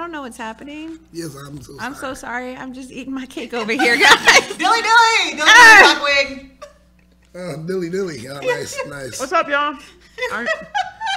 don't know what's happening. Yes, I'm so sorry. I'm so sorry. I'm just eating my cake over here, guys. Dilly Black Wig. Dilly. Oh, nice. What's up, y'all?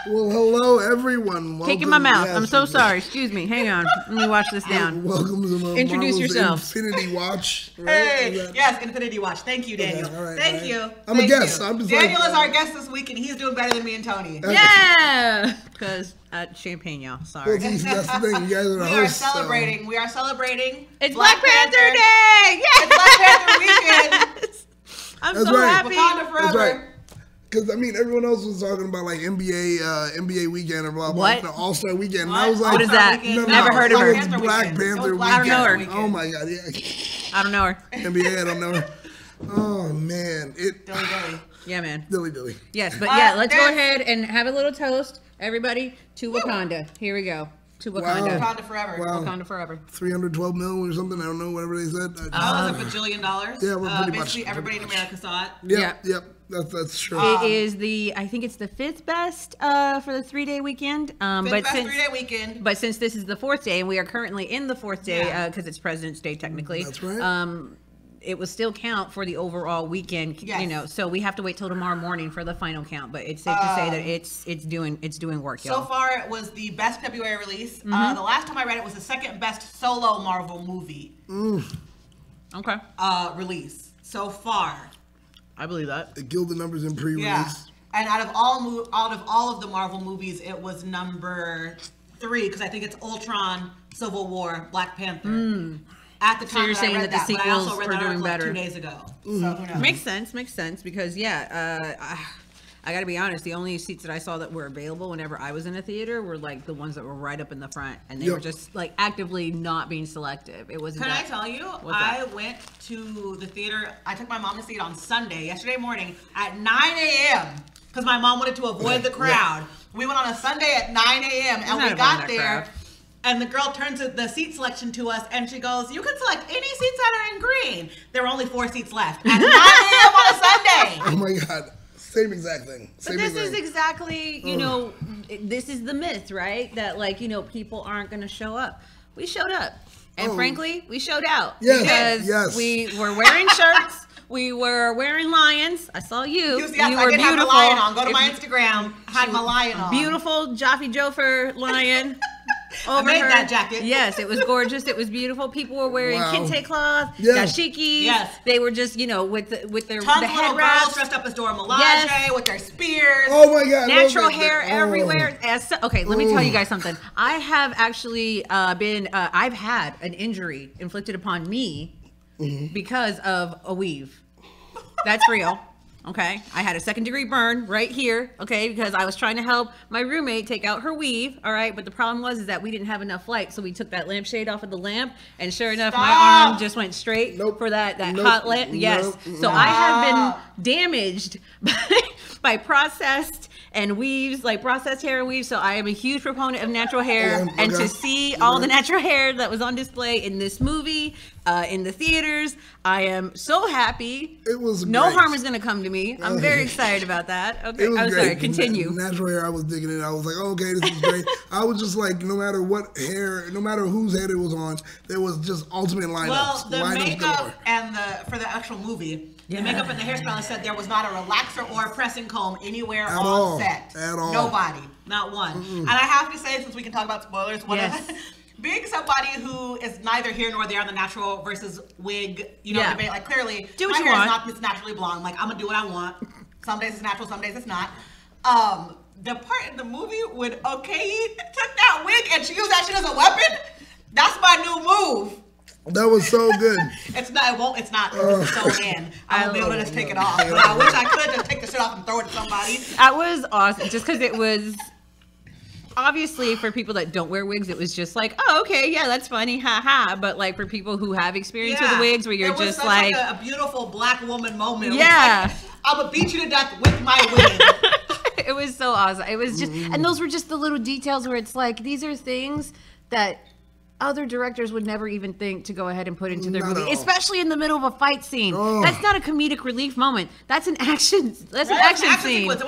Well, hello, everyone. Cake in my mouth. I'm so sorry. Excuse me. Hang on. Let me wash this down. Welcome to the Introduce yourself. Infinity Watch. Right? Hey, yes, Infinity Watch. Thank you, Daniel. Okay, all right, Thank you. I'm a guest. I'm just Daniel is our guest this week, and he's doing better than me and Toni. Yeah, because champagne, y'all. Sorry. Well, that's the thing. You guys are the We hosts, are celebrating. We are celebrating. It's Black Panther Day. Yes. It's Black Panther weekend. I'm That's so right. happy. Wakanda forever. That's right. Because, I mean, everyone else was talking about, like, NBA weekend or blah, blah, What? blah. All-Star weekend. What? And I was like... What is that? Never heard of her. It was Black Panther weekend. I don't know her. Oh, my God. Yeah. I don't know her. NBA, I don't know her. Oh, man. Dilly. Yeah, man. Dilly. Yes, but yeah, let's go ahead and have a little toast, everybody, to Wakanda. Here we go. To Wakanda. Wakanda forever. Wow. Wakanda forever. 312 million or something. I don't know, whatever they said. That was $1 bajillion. Yeah, we're pretty much. Basically, everybody in America saw it. Yep. That's true. It is I think it's the 5th best for the 3-day weekend. Fifth best 3-day weekend. But since this is the 4th day, and we are currently in the 4th day because it's President's Day technically. That's right. It will still count for the overall weekend, Yes. you know. So we have to wait till tomorrow morning for the final count. But it's safe to say that it's doing work, y'all. So far, it was the best February release. The last time I read it was the 2nd best solo Marvel movie. Okay. Release so far. I believe that. It killed the numbers in pre-release. Yeah. And out of all of the Marvel movies, it was number 3 because I think it's Ultron, Civil War, Black Panther. At the time, so you're saying that, the but I also sequels read are that doing article like better 2 days ago. So who knows? Makes sense because I got to be honest, the only seats that I saw that were available whenever I was in a theater were like the ones that were right up in the front, and they were just like actively not being selective. It wasn't. Can I tell you? I went to the theater. I took my mom to see it on Sunday, yesterday morning at 9 a.m. because my mom wanted to avoid the crowd. We went on a Sunday at 9 a.m. and we got there. And the girl turns the seat selection to us, and she goes, "You can select any seats that are in green." There were only 4 seats left at 9 a.m. on a Sunday. Oh my God. Same exact thing. But this is exactly, you know, this is the myth, right? That, like, you know, people aren't going to show up. We showed up. And frankly, we showed out. Yes. Because we were wearing shirts. We were wearing lions. I saw you. Yes, you I were did beautiful. have my lion on. Go to my Instagram. I had my lion on. Beautiful Jaffe Jofer lion. I made that jacket. Yes, it was gorgeous. It was beautiful. People were wearing kente cloth, dashikis. Yes. They were just, you know, with their Tons the of head little wraps. girls dressed up as Dora Milaje with their spears. Oh my God. Natural hair everywhere. Okay, let me tell you guys something. I have actually I've had an injury inflicted upon me because of a weave. That's real. Okay, I had a 2nd-degree burn right here, okay, because I was trying to help my roommate take out her weave, all right, but the problem was that we didn't have enough light, so we took that lampshade off of the lamp, and sure enough, my arm just went straight for that hot lamp. Yes, so I have been damaged by processed and weaves, like processed hair and weaves, so I am a huge proponent of natural hair, and to see all the natural hair that was on display in this movie, in the theaters, I am so happy. It was no great. harm is going to come to me. I'm very excited about that. Okay, I'm sorry. Continue. Natural hair, I was digging it. I was like, okay, this is great. I was just like, no matter what hair, no matter whose head it was on, there was just ultimate lineups. Well, the makeup and for the actual movie, the makeup and the hairstylist said there was not a relaxer or a pressing comb anywhere on set. At all. Nobody. Not one. And I have to say, since we can talk about spoilers, being somebody who is neither here nor there on the natural versus wig, debate, like clearly, do what my you hair want. is not this naturally blonde. Like, I'm going to do what I want. Some days it's natural, some days it's not. The part in the movie when took that wig and she used that shit as a weapon, that's my new move. That was so good. It's not. It's so in. I won't be able to just take it off. But I wish I could just take the shit off and throw it at somebody. That was awesome. Just because it was obviously for people that don't wear wigs, it was just like, oh, okay, yeah, that's funny, haha. But like for people who have experience with wigs, where you're just like a beautiful Black woman moment. Yeah, like, I'm gonna beat you to death with my wig. It was so awesome. It was just, and those were just the little details where it's like these are things that other directors would never even think to go ahead and put into their Not movie, at all. especially in the middle of a fight scene. Oh. That's not a comedic relief moment. That's an action. That's an Right? action scene. Sequence.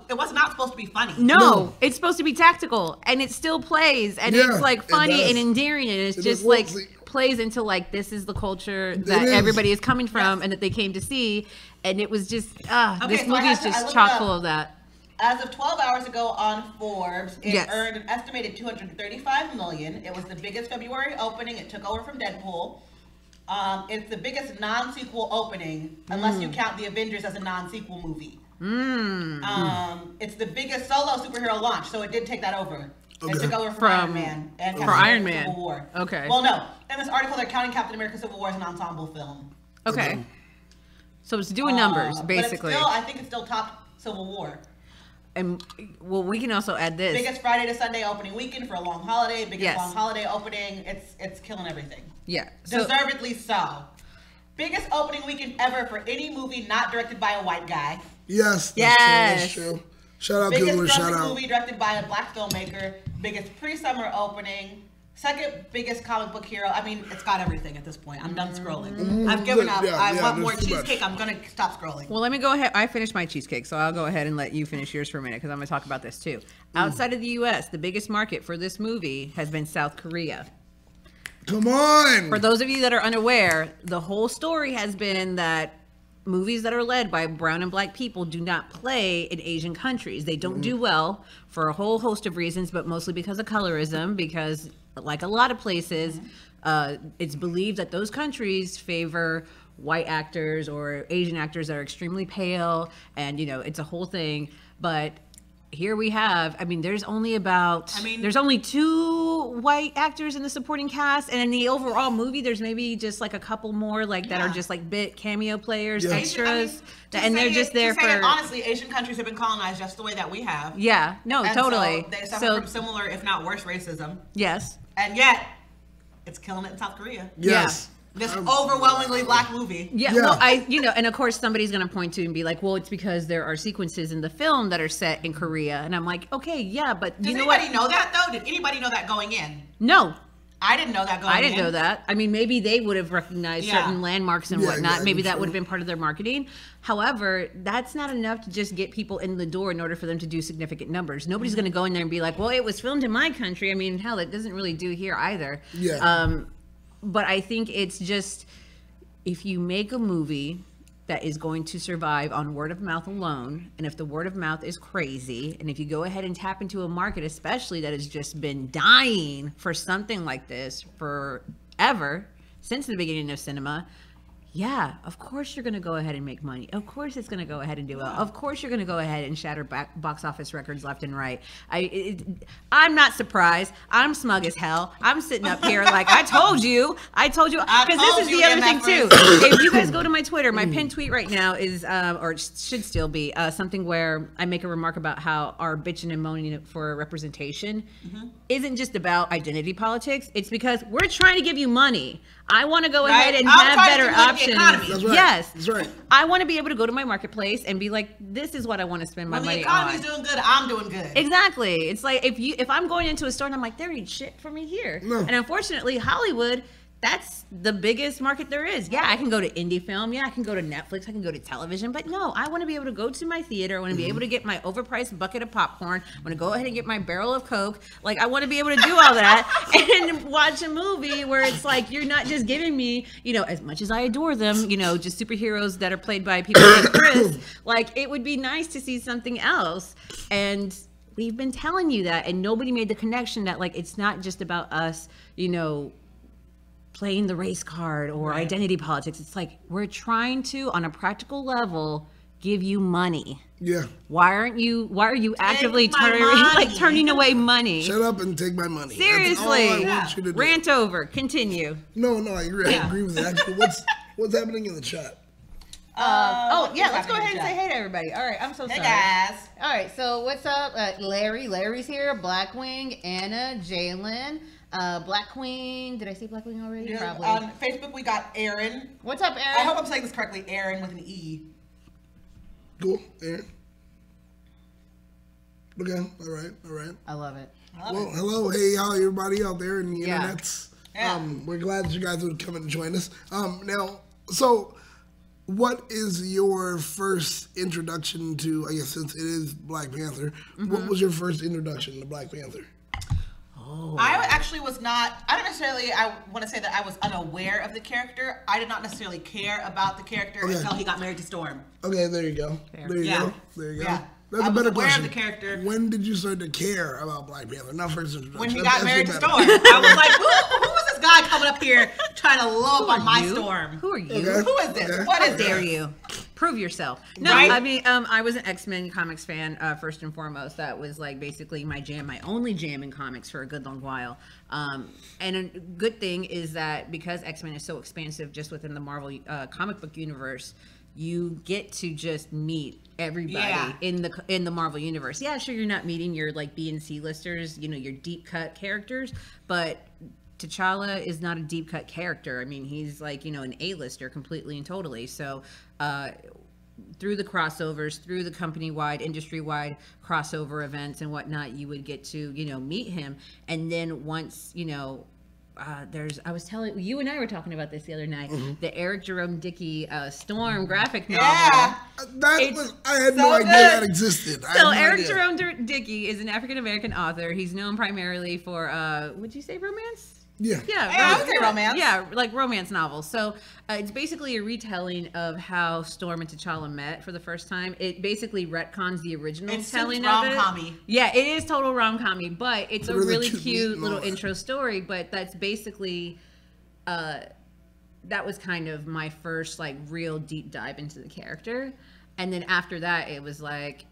It was not supposed to be funny. No, it's supposed to be tactical, and it still plays, and Yeah, it's like it funny does. and endearing, and it's It just is like wholesome. plays into like this is the culture that is. everybody is coming from and that they came to see, and it was just this so I movie is had to- I just looked chock it up. full of that. As of 12 hours ago on Forbes, it Yes. earned an estimated $235 million. It was the biggest February opening. It took over from Deadpool. It's the biggest non-sequel opening, unless you count the Avengers as a non-sequel movie. It's the biggest solo superhero launch, so it did take that over. Okay. It took over from From- Iron Man and for Captain Iron America Man. Civil War. Okay. Well, no. In this article, they're counting Captain America Civil War as an ensemble film. Okay, so it's doing numbers basically, But it's still, I think it's still top Civil War. and well, we can also add this. Biggest Friday to Sunday opening weekend for a long holiday. Biggest Yes. long holiday opening. It's killing everything. Yeah, so Deservedly so. Biggest opening weekend ever for any movie not directed by a white guy. Yes. Yes. That's true. Shout out, Biggest Gilbert. Shout grossing out. movie directed by a black filmmaker. Biggest pre-summer opening. Second biggest comic book hero. I mean, it's got everything at this point. I'm done scrolling. I've given up. Yeah, I yeah, want more there's too much. cheesecake. I'm gonna stop scrolling. Well, let me go ahead. I finished my cheesecake, so I'll go ahead and let you finish yours for a minute because I'm going to talk about this too. Outside of the U.S., the biggest market for this movie has been South Korea. Come on. For those of you that are unaware, the whole story has been that movies that are led by brown and black people do not play in Asian countries. They don't do well for a whole host of reasons, but mostly because of colorism, because like a lot of places, it's believed that those countries favor white actors or Asian actors that are extremely pale, and it's a whole thing. But here we have, there's only there's only 2 white actors in the supporting cast, and in the overall movie there's maybe just like a couple more that are just like bit cameo players, Yeah. extras, and they're just there for honestly, Asian countries have been colonized just the way that we have. yeah, no, And totally. So they suffer from similar, if not worse, racism. Yes. And yet, it's killing it in South Korea. Yes. This overwhelmingly black movie. Yeah, Yeah. well, and of course somebody's going to point to and be like, well, it's because there are sequences in the film that are set in Korea. And I'm like, okay, yeah, but Does you know anybody what? know that, though? Did anybody know that going in? No, I didn't know that going in. I didn't know that. Maybe they would have recognized Yeah. certain landmarks and Yeah, whatnot. exactly, Maybe that true. would have been part of their marketing. However, that's not enough to just get people in the door in order for them to do significant numbers. Nobody's going to go in there and be like, well, it was filmed in my country. Hell, it doesn't really do here either. Yeah. But I think it's just, if you make a movie that is going to survive on word of mouth alone, and if the word of mouth is crazy, and if you go ahead and tap into a market, especially that has just been dying for something like this forever, since the beginning of cinema, yeah, of course you're going to go ahead and make money. Of course it's going to go ahead and do well. Of course you're going to go ahead and shatter box office records left and right. I'm not surprised. I'm smug as hell. I'm sitting up here like, I told you. Because this is the other thing too. If you guys go to my Twitter, my pinned tweet right now is, or it should still be, something where I make a remark about how our bitching and moaning for representation isn't just about identity politics. It's because we're trying to give you money. I want to go ahead and have better options. That's right. Yes. That's right. I want to be able to go to my marketplace and be like, this is what I want to spend my When the money economy's on. doing good, I'm doing good. Exactly. It's like if I'm going into a store and I'm like, there ain't shit for me here. No. And unfortunately, Hollywood, that's the biggest market there is. Yeah, I can go to indie film. Yeah, I can go to Netflix. I can go to television. But no, I want to be able to go to my theater. I want to be able to get my overpriced bucket of popcorn. I want to go ahead and get my barrel of Coke. Like, I want to be able to do all that and watch a movie where it's like, you're not just giving me, as much as I adore them, just superheroes that are played by people like Chris. Like, it would be nice to see something else. And we've been telling you that, and nobody made the connection that, like, it's not just about us, playing the race card or identity politics. It's like, we're trying to, on a practical level, give you money. Yeah. Why are you actively my money. turning away money? Shut up and take my money. Seriously. That's all I want you to do. Rant over. Continue. No, I agree with that. Actually, what's happening in the chat? Let's go ahead and say hey to everybody. All right, I'm so sorry. Hey, guys. All right, so what's up? Larry's here. Blackwing, Anna, Jalen, Black Queen. Did I say Black Queen already? Yeah, Probably. on Facebook, we got Aaron. What's up, Aaron? I hope I'm saying this correctly. Aaron with an E. Cool, Aaron. Okay, all right. I love it. Well, hello, hey, y'all, everybody out there in the internets. Yeah. We're glad that you guys would come and join us. Now, so what is your first introduction to, I guess since it is Black Panther, what was your first introduction to Black Panther? I actually was not, I don't necessarily, I want to say that I was unaware of the character. I did not necessarily care about the character until he got married to Storm. Okay, there you go. Fair. There you go. There you go. Yeah. That's I a was better aware question. of the character. When did you start to care about Black Panther? Not first introduction. When he That's got married to better. Storm. I was like, who is this guy coming up here trying to low up on my Storm? Who are you? Okay. Who is this? Okay. What How is dare this? you? Prove yourself. No, Right? I mean, I was an X-Men comics fan first and foremost. That was like basically my jam, my only jam in comics for a good long while. And a good thing is that because X-Men is so expansive just within the Marvel comic book universe, you get to just meet everybody in the Marvel universe. Yeah, sure, you're not meeting your like B and C listers, you know, your deep cut characters, but T'Challa is not a deep cut character. I mean, he's like, you know, an A-lister completely and totally. So through the crossovers, through the company-wide, industry-wide crossover events and whatnot, you would get to, you know, meet him. And then once, you know, I was telling you and I were talking about this the other night, the Eric Jerome Dickey Storm graphic novel. Yeah. I had no idea that existed. I had So no Eric idea. Jerome Dickey is an African American author. He's known primarily for would you say romance? Yeah. Yeah, I would say romance. Yeah, like romance novels. So it's basically a retelling of how Storm and T'Challa met for the first time. It basically retcons the original It's telling super of it. rom-com-y. Yeah, it is total rom-com-y, but it's a really cute little meatloaf. intro story. But that's basically that was kind of my first like real deep dive into the character, and then after that it was like,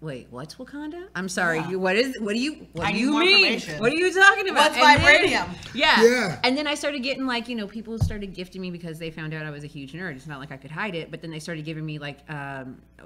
wait, what's Wakanda? I'm sorry. Yeah. What do I you need more mean? information. What are you talking about? What's And then- vibranium? yeah. And then I started getting like, you know, people started gifting me because they found out I was a huge nerd. It's not like I could hide it, but then they started giving me like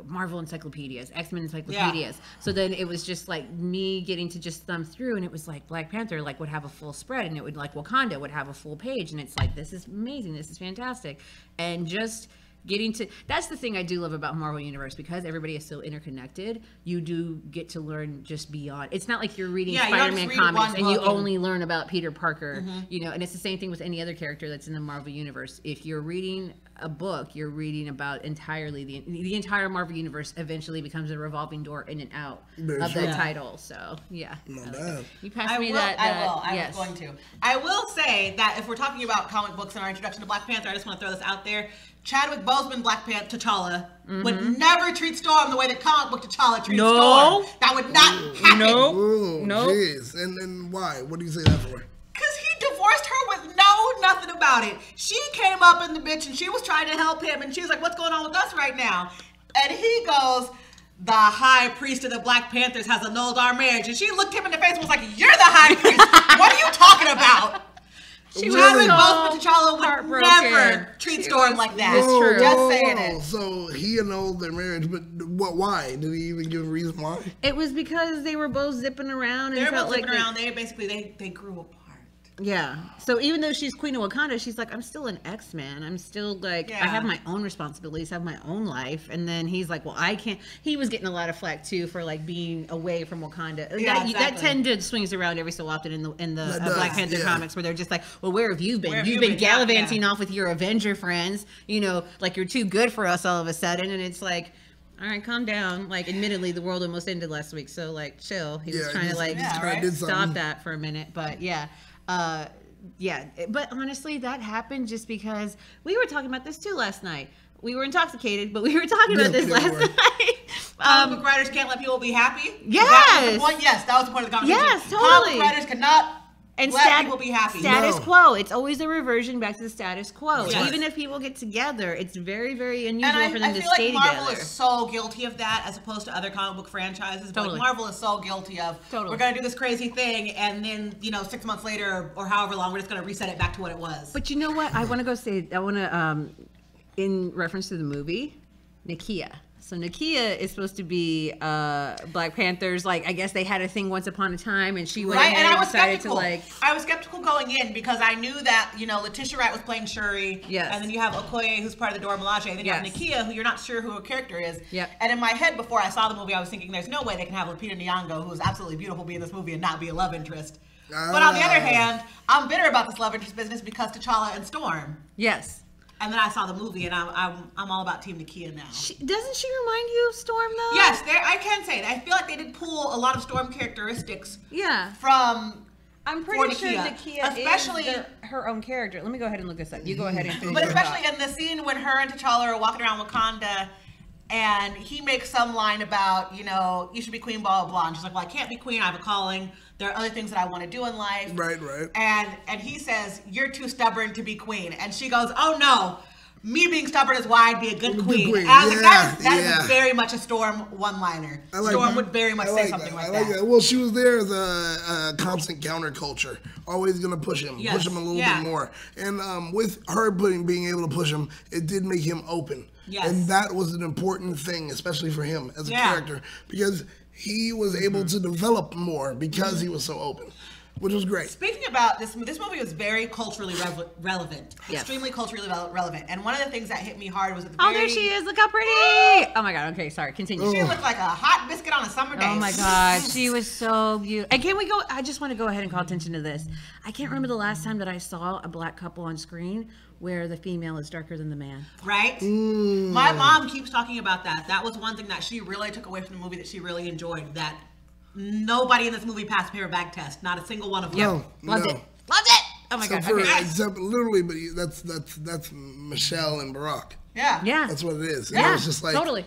Marvel encyclopedias, X-Men encyclopedias. So then it was just like me getting to just thumb through, and it was like Black Panther like would have a full spread, and it would like Wakanda would have a full page, and it's like, this is amazing, this is fantastic. And just getting to, that's the thing I do love about Marvel Universe, because everybody is so interconnected. You do get to learn just beyond. It's not like you're reading Yeah, you don't Spider-Man just read comics one and you book and- only learn about Peter Parker, you know, and it's the same thing with any other character that's in the Marvel Universe. If you're reading a book, you're reading about entirely the entire Marvel Universe eventually becomes a revolving door in and out Very of true. that title. So yeah, Not I like bad. it. You passed I me will. that. I yes. was going to. I will say that if we're talking about comic books and our introduction to Black Panther, I just want to throw this out there. Chadwick Boseman, Black Panther, T'Challa, would never treat Storm the way that comic book T'Challa treats No. Storm. That would not happen. Oh, Nope. jeez. And why? What do you say that for? Because he divorced her with nothing about it. She came up in the bitch and she was trying to help him, and she was like, what's going on with us right now? And he goes, the high priest of the Black Panthers has annulled our marriage. And she looked him in the face and was like, you're the high priest. What are you talking about? She Chadwick so Boseman T'Challa would heartbroken. never treat She Storm was- like that. It's true. Just saying it. So he annulled their marriage, but what? Why? Did he even give a reason why? It was because they were both zipping around and They're felt both like zipping around. They basically they grew apart. Yeah. So even though she's Queen of Wakanda, she's like, I'm still an X-Man. I'm still like, I have my own responsibilities, have my own life. And then he's like, well, I can't. He was getting a lot of flack too for like being away from Wakanda. Yeah, that exactly. tended swings around every so often in the Black Panther yeah. comics, where they're just like, well, where have you been? Where have You've you been been? Yeah, gallivanting yeah. off with your Avenger friends. You know, like you're too good for us all of a sudden. And it's like, all right, calm down. Like, admittedly, the world almost ended last week, so like, chill. He was Yeah, trying to just- like Yeah, Try to right? do stop something. that for a minute, but yeah. Yeah, but honestly, that happened just because we were talking about this too last night. We were intoxicated, but we were talking about Yeah, this we last were. night. Comic book writers can't let people be happy? Yes. That was the point? Yes, that was the point of the conversation. Yes, Comic totally. book writers cannot And let people be happy. Status No. quo. It's always a reversion back to the status quo. Yes. Even if people get together, it's very, very unusual And for them I to feel stay like Marvel together. is so guilty of that as opposed to other comic book franchises. But Totally. like Marvel is so guilty of, Totally. we're going to do this crazy thing and then, 6 months later or however long, we're just going to reset it back to what it was. But you know what? I want to in reference to the movie, Nakia. So Nakia is supposed to be Black Panther's, like, I guess they had a thing once upon a time, and she went Right, ahead and I and was decided skeptical. to, like... I was skeptical going in because I knew that, Letitia Wright was playing Shuri. Yes. And then you have Okoye, who's part of the Dora Milaje. And then you have Yes. Nakia, who you're not sure who her character is. Yep. And in my head, before I saw the movie, I was thinking, there's no way they can have Lupita Nyong'o, who is absolutely beautiful, be in this movie and not be a love interest. But on the other hand, I'm bitter about this love interest business because T'Challa and Storm. Yes. And then I saw the movie, and I'm all about Team Nakia now. Doesn't she remind you of Storm, though? Yes, I can say that. I feel like they did pull a lot of Storm characteristics. Yeah. From. I'm pretty sure Nakia is her own character. Let me go ahead and look this up. You go ahead and finish. But especially in the scene when her and T'Challa are walking around Wakanda, and he makes some line about, you should be queen, blah, blah, blah. And she's like, well, I can't be queen. I have a calling. There are other things that I want to do in life. Right. And he says, you're too stubborn to be queen. And she goes, oh, no. Me being stubborn is why I'd be a good queen. That is very much a Storm one-liner. Storm would very much say something like that. Well, she was there as a constant counterculture, always going to push him a little bit more. And with her being able to push him, it did make him open. Yes. And that was an important thing, especially for him as a character, because he was able to develop more because he was so open. Which was great. Speaking about this movie was very culturally relevant. Yes. Extremely culturally relevant. And one of the things that hit me hard was at the very... Oh, there she is. Look how pretty. Oh, my God. Okay, sorry. Continue. She looked like a hot biscuit on a summer day. Oh, my God. She was so beautiful. And can we go... I just want to go ahead and call attention to this. I can't remember the last time that I saw a black couple on screen where the female is darker than the man. Right? My mom keeps talking about that. That was one thing that she really took away from the movie that she really enjoyed. That... Nobody in this movie passed the paper bag test. Not a single one of them. Loved it. Loved it. Oh my God. Except literally, but that's Michelle and Barack. Yeah. That's what it is. Yeah. It was just like totally.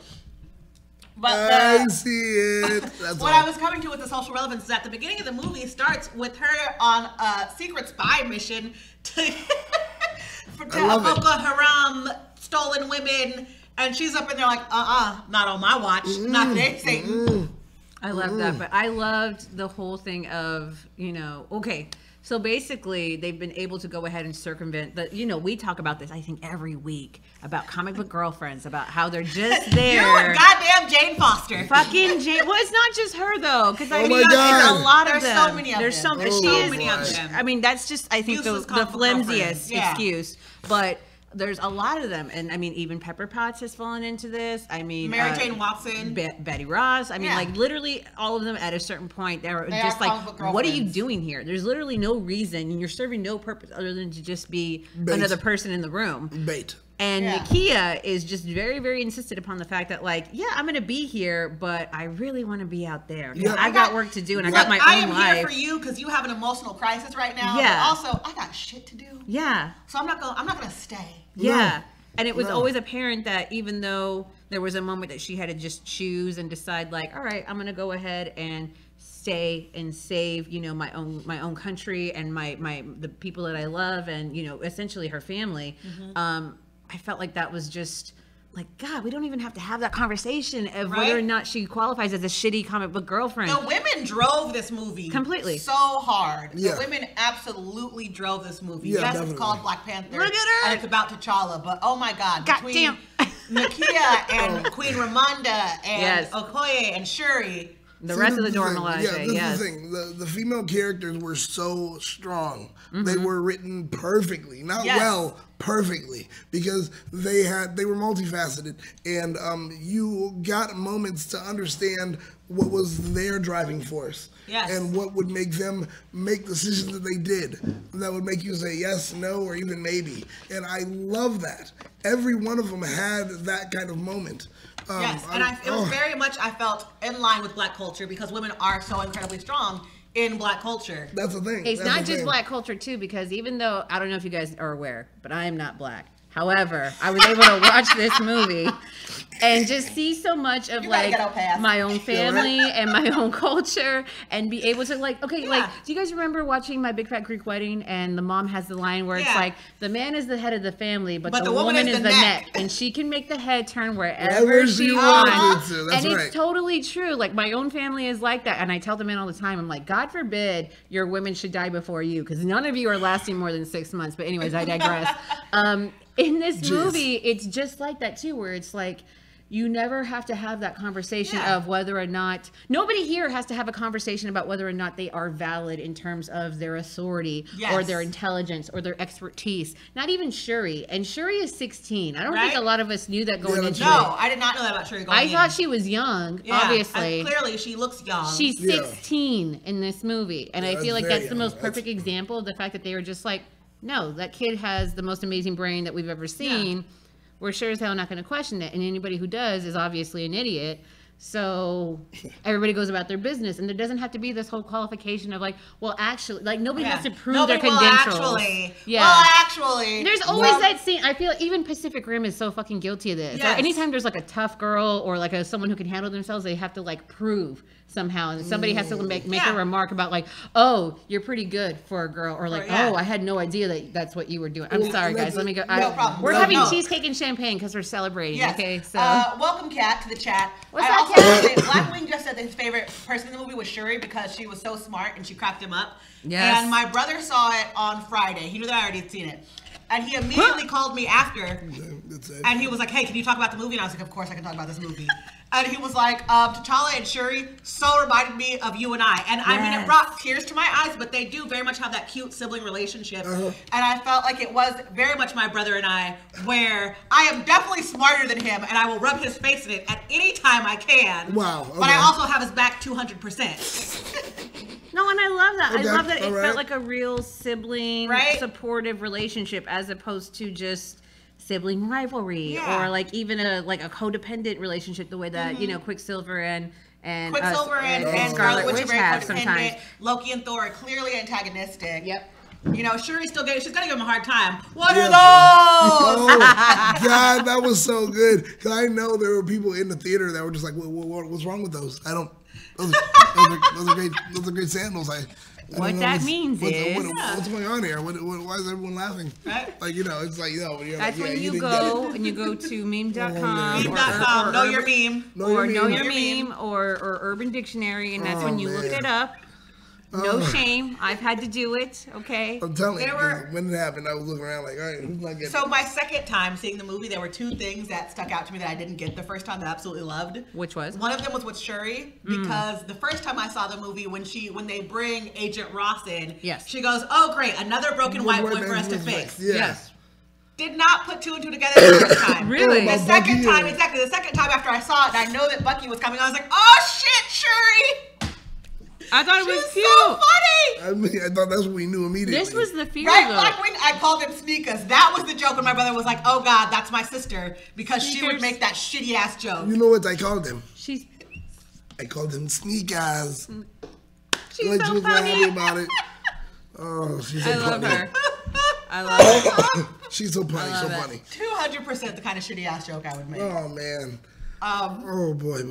But I see it. That's what I was coming to with the social relevance is that the beginning of the movie starts with her on a secret spy mission to Boko Haram, stolen women, and she's up in there like, not on my watch, not today, Satan. I love that, but I loved the whole thing of, okay, so basically they've been able to go ahead and circumvent the, we talk about this, I think, every week about comic book girlfriends, about how they're just there. You and goddamn Jane Foster. Fucking Jane. Well, it's not just her, though, because I mean, it's a lot of them. There's so many of them. There's so many of them. I mean, that's just, I think, the flimsiest excuse, but... There's a lot of them, and I mean, even Pepper Potts has fallen into this. I mean, Mary Jane Watson, Betty Ross. I mean, like literally all of them at a certain point, they just like, "What are you doing here?" There's literally no reason, and you're serving no purpose other than to just be another person in the room. Bait. And Nakia is just very, very insistent upon the fact that, like, I'm going to be here, but I really want to be be out there. Yeah. I got work to do, and I got my own life. I am here for you because you have an emotional crisis right now. Yeah. But also, I got shit to do. Yeah. So I'm not gonna stay. Yeah. No. And it was always apparent that even though there was a moment that she had to just choose and decide, like, all right, I'm going to go ahead and stay and save, my own country and the people that I love and, essentially her family. I felt like that was just like, God, we don't even have to have that conversation of whether or not she qualifies as a shitty comic book girlfriend. The women drove this movie completely so hard. Yeah. The women absolutely drove this movie. Yeah, yes, definitely. It's called Black Panther. Look at her. And it's about T'Challa, but oh my God. Goddamn. Nakia and Queen Ramonda and Okoye and Shuri. The rest of the Dora Milaje, this is the thing. The female characters were so strong. They were written perfectly. Not well, perfectly. Because they were multifaceted. And you got moments to understand what was their driving force. Yes. And what would make them make decisions that they did. That would make you say yes, no, or even maybe. And I love that. Every one of them had that kind of moment. Yes, and it was very much, I felt, in line with Black culture because women are so incredibly strong in Black culture. That's the thing. It's not just Black culture, too, because even though, I don't know if you guys are aware, but I am not Black. However, I was able to watch this movie and just see so much of like my own family and my own culture and be able to like, okay, like, do you guys remember watching My Big Fat Greek Wedding and the mom has the line where it's like, the man is the head of the family, but the woman is the neck and she can make the head turn wherever she wants. And it's totally true. Like my own family is like that. And I tell the men all the time, I'm like, God forbid your women should die before you because none of you are lasting more than 6 months. But anyways, I digress. In this movie, it's just like that too, where it's like, you never have to have that conversation of whether or not, nobody here has to have a conversation about whether or not they are valid in terms of their authority or their intelligence or their expertise. Not even Shuri. And Shuri is 16. I don't think a lot of us knew that going into it. No, I did not know that about Shuri going in. I thought she was young, obviously. Clearly, she looks young. She's 16 in this movie. And I feel like that's the most perfect example of the fact that they were just like, no, that kid has the most amazing brain that we've ever seen. Yeah. We're sure as hell not going to question it. And anybody who does is obviously an idiot. So everybody goes about their business. And there doesn't have to be this whole qualification of like, well, actually, like nobody has to prove their credentials. Well, actually. There's always that scene. I feel like even Pacific Rim is so fucking guilty of this. Yes. Like, anytime there's like a tough girl or like someone who can handle themselves, they have to like prove somehow, and somebody has to make a remark about like, oh, you're pretty good for a girl, or like, oh, I had no idea that that's what you were doing. I'm sorry, guys. Let me go. No problem. We're having cheesecake and champagne because we're celebrating. Yes. Okay, so welcome, Kat, to the chat. What's up, Kat? Black Wing just said that his favorite person in the movie was Shuri because she was so smart and she cracked him up. Yes. And my brother saw it on Friday. He knew that I already had seen it. And he immediately called me after, and he was like, hey, can you talk about the movie? And I was like, of course I can talk about this movie. And he was like, T'Challa and Shuri so reminded me of you and I. And I mean, it brought tears to my eyes, but they do very much have that cute sibling relationship. And I felt like it was very much my brother and I, where I am definitely smarter than him, and I will rub his face in it at any time I can. Wow. Okay. But I also have his back 200%. No, and I love that. Okay. I love that it felt like a real sibling, supportive relationship as opposed to just sibling rivalry or like even a codependent relationship, the way that Quicksilver and Scarlet Witch have sometimes. Loki and Thor are clearly antagonistic. Yep. You know, Shuri's still she's gonna give him a hard time. What are those? Oh, God, that was so good. Because I know there were people in the theater that were just like, what's wrong with those? I don't. Those are great. Those are great sandals. What that means is what's going on here? Why is everyone laughing? Right? Like, it's like, that's when you go and you go to meme.com or Know Your Meme or Know Your Meme or Urban Dictionary, and that's when you look it up. No shame. I've had to do it. Okay. I'm telling you, when it happened, I was looking around like, all right, who's not getting So my second time seeing the movie, there were two things that stuck out to me that I didn't get the first time that I absolutely loved. Which was? One of them was with Shuri, because the first time I saw the movie, when they bring Agent Ross in, she goes, oh great, another broken white boy for us to fix. Yes. Did not put two and two together the first time. Really? The second time after I saw it, and I know that Bucky was coming, I was like, oh shit, Shuri! I thought it was cute. So funny. I mean, I thought that's what we knew immediately. This was the fear, right? Black Wing, I called them sneakers. That was the joke when my brother was like, "Oh God, that's my sister," because she would make that shitty ass joke. You know what I called them? I called them sneakers. She's like so she was funny happy about it. Oh, she's so funny. I love her. She's so funny, so funny. 200% the kind of shitty ass joke I would make. Oh man. Oh boy.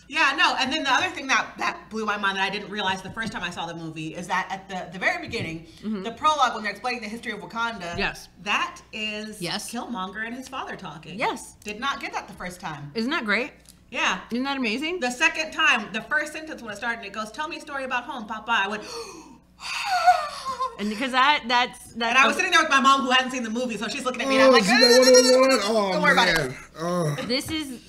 Yeah, no, and then the other thing that blew my mind that I didn't realize the first time I saw the movie is that at the very beginning, the prologue when they're explaining the history of Wakanda, that is Killmonger and his father talking. Yes. Did not get that the first time. Isn't that great? Yeah. Isn't that amazing? The second time, the first sentence when it started, it goes, tell me a story about home, Papa. I went, and because that's and I was sitting there with my mom who hadn't seen the movie, so she's looking at me and I'm like, don't worry about it. This is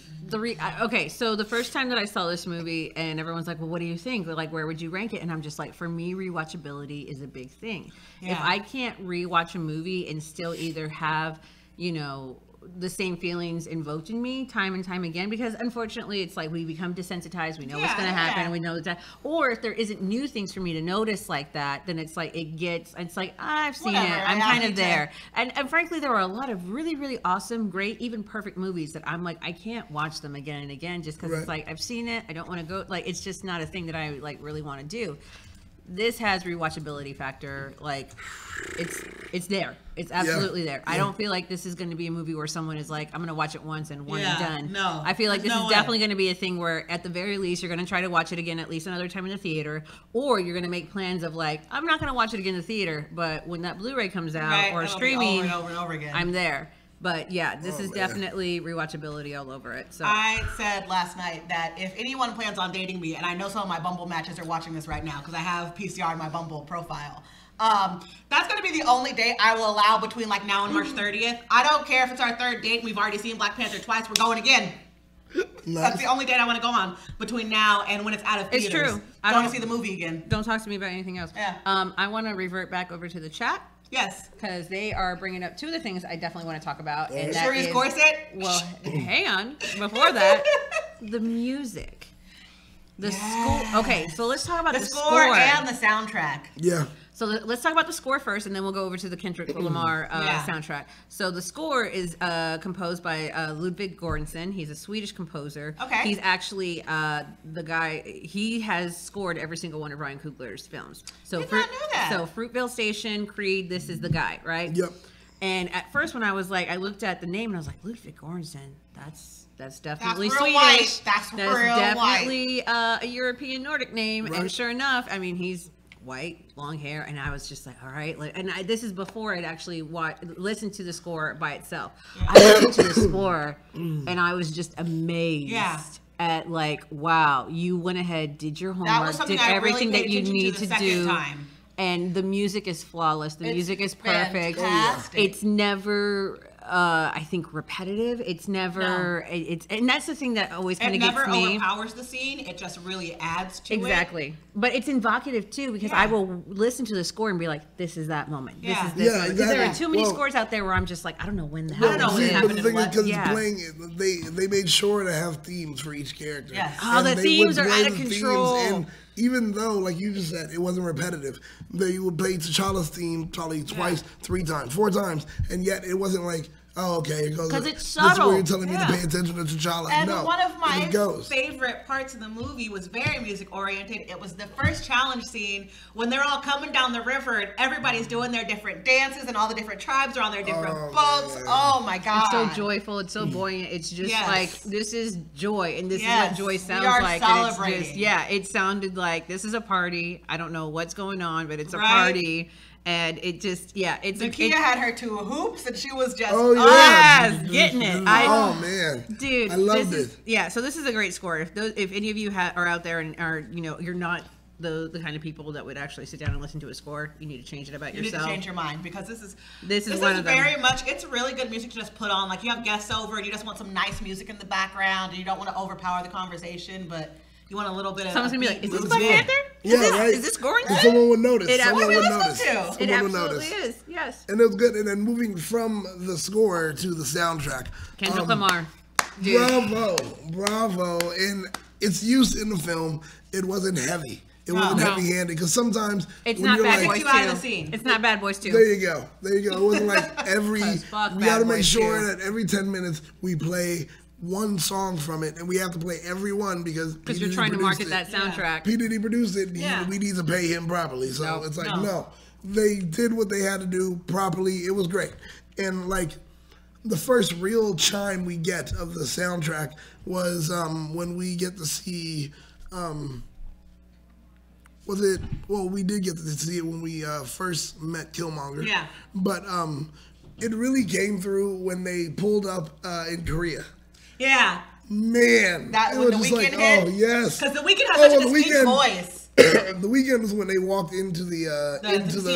okay, so the first time that I saw this movie and everyone's like, well, what do you think? Like, where would you rank it? And I'm just like, for me, rewatchability is a big thing. Yeah. If I can't rewatch a movie and still either have, the same feelings invoked in me time and time again, because unfortunately it's like we become desensitized, we know what's going to happen, we know that, or if there isn't new things for me to notice like that, then it's like I've seen it, I'm kind of there. And frankly, there are a lot of really, really awesome, great, even perfect movies that I'm like, I can't watch them again and again just because it's like, I've seen it, I don't want to go, like, it's just not a thing that I like really want to do. This has rewatchability factor, like it's there. It's absolutely there. I don't feel like this is going to be a movie where someone is like, I'm going to watch it once and one and done. No. I feel like this is definitely going to be a thing where at the very least you're going to try to watch it again at least another time in the theater, or you're going to make plans of like, I'm not going to watch it again in the theater, but when that Blu-ray comes out or streaming, over and over again. I'm there. But yeah, this is definitely rewatchability all over it. So I said last night that if anyone plans on dating me, and I know some of my Bumble matches are watching this right now because I have PCR in my Bumble profile, that's going to be the only date I will allow between like now and March 30th. I don't care if it's our third date and we've already seen Black Panther twice. We're going again. That's the only date I want to go on between now and when it's out of theaters. It's true. I want to see the movie again. Don't talk to me about anything else. Yeah. I want to revert back over to the chat. Yes. Because they are bringing up two of the things I definitely want to talk about. And that Shuri's is, corset? Well, hang on. Before that, the music. The score. Okay, so let's talk about the score and the soundtrack. Yeah. So let's talk about the score first, and then we'll go over to the Kendrick Lamar soundtrack. So the score is composed by Ludwig Göransson. He's a Swedish composer. Okay. He's actually the guy. He has scored every single one of Ryan Coogler's films. So Did not know that. So Fruitvale Station, Creed. This is the guy, right? Yep. And at first, when I was like, I looked at the name and I was like, Ludwig Göransson. That's definitely That's real Swedish. white. That's real definitely a European Nordic name. Right. And sure enough, I mean, he's white, long hair, and I was just like, all right. This is before I'd actually listened to the score by itself. Yeah. I listened to the score, and I was just amazed at like, wow, you went ahead, did your homework, did everything that you need to do. And the music is flawless. The music is perfect. Fantastic. It's never, I think, repetitive. It's never. And that's the thing that always kind of gets me. It never overpowers the scene. It just really adds to it. Exactly. But it's evocative too, because I will listen to the score and be like, "This is that moment. This is this moment." Because there are too many scores out there where I'm just like, I don't know when the hell this happened. The thing is, because it's playing, they made sure to have themes for each character. Yes. Oh, the themes are out of control. And even though, like you just said, it wasn't repetitive, they would play T'Challa's theme probably twice, 3 times, 4 times, and yet it wasn't like, oh, okay, it goes. Because it's subtle. This is where you're telling me to pay attention to T'Challa. And no, one of my favorite parts of the movie was very music oriented. It was the first challenge scene when they're all coming down the river and everybody's doing their different dances and all the different tribes are on their different boats. Man. Oh my God. It's so joyful. It's so buoyant. It's just like, this is joy. And this is what joy sounds like. Celebrating. It's just, it sounded like this is a party. I don't know what's going on, but it's a party. And it just, it's Nakia had her 2 hoops, and she was just getting it. Man, dude, I loved it. So this is a great score. If any of you are out there and are you're not the kind of people that would actually sit down and listen to a score, you need to change it about yourself. You need to change your mind, because this is one of them. Very much. It's really good music to just put on. Like, you have guests over and you just want some nice music in the background, and you don't want to overpower the conversation, but you want a little bit of. Someone's gonna be like, "Is this Black Panther? Is this Göransson?" Someone would notice. It Absolutely is. Yes. And it was good. And then moving from the score to the soundtrack, Kendrick Lamar. Bravo. And its use in the film, it wasn't heavy. It wasn't heavy-handed, because sometimes it's not Bad Boys 2. It's not Bad Boys 2. There you go. It wasn't like every. We got to make sure that every 10 minutes we play one song from it, and we have to play every one because you're trying to market that soundtrack. P. Diddy produced it. We need to pay him properly. So it's like, no, they did what they had to do properly. It was great. And like the first real chime we get of the soundtrack was when we get to see we did get to see it when we first met Killmonger. Yeah. But it really came through when they pulled up in Korea. Yeah. Man. That when the Weeknd hit. Oh, yes. Because the Weeknd has such a distinct voice. The Weeknd was when they walked into the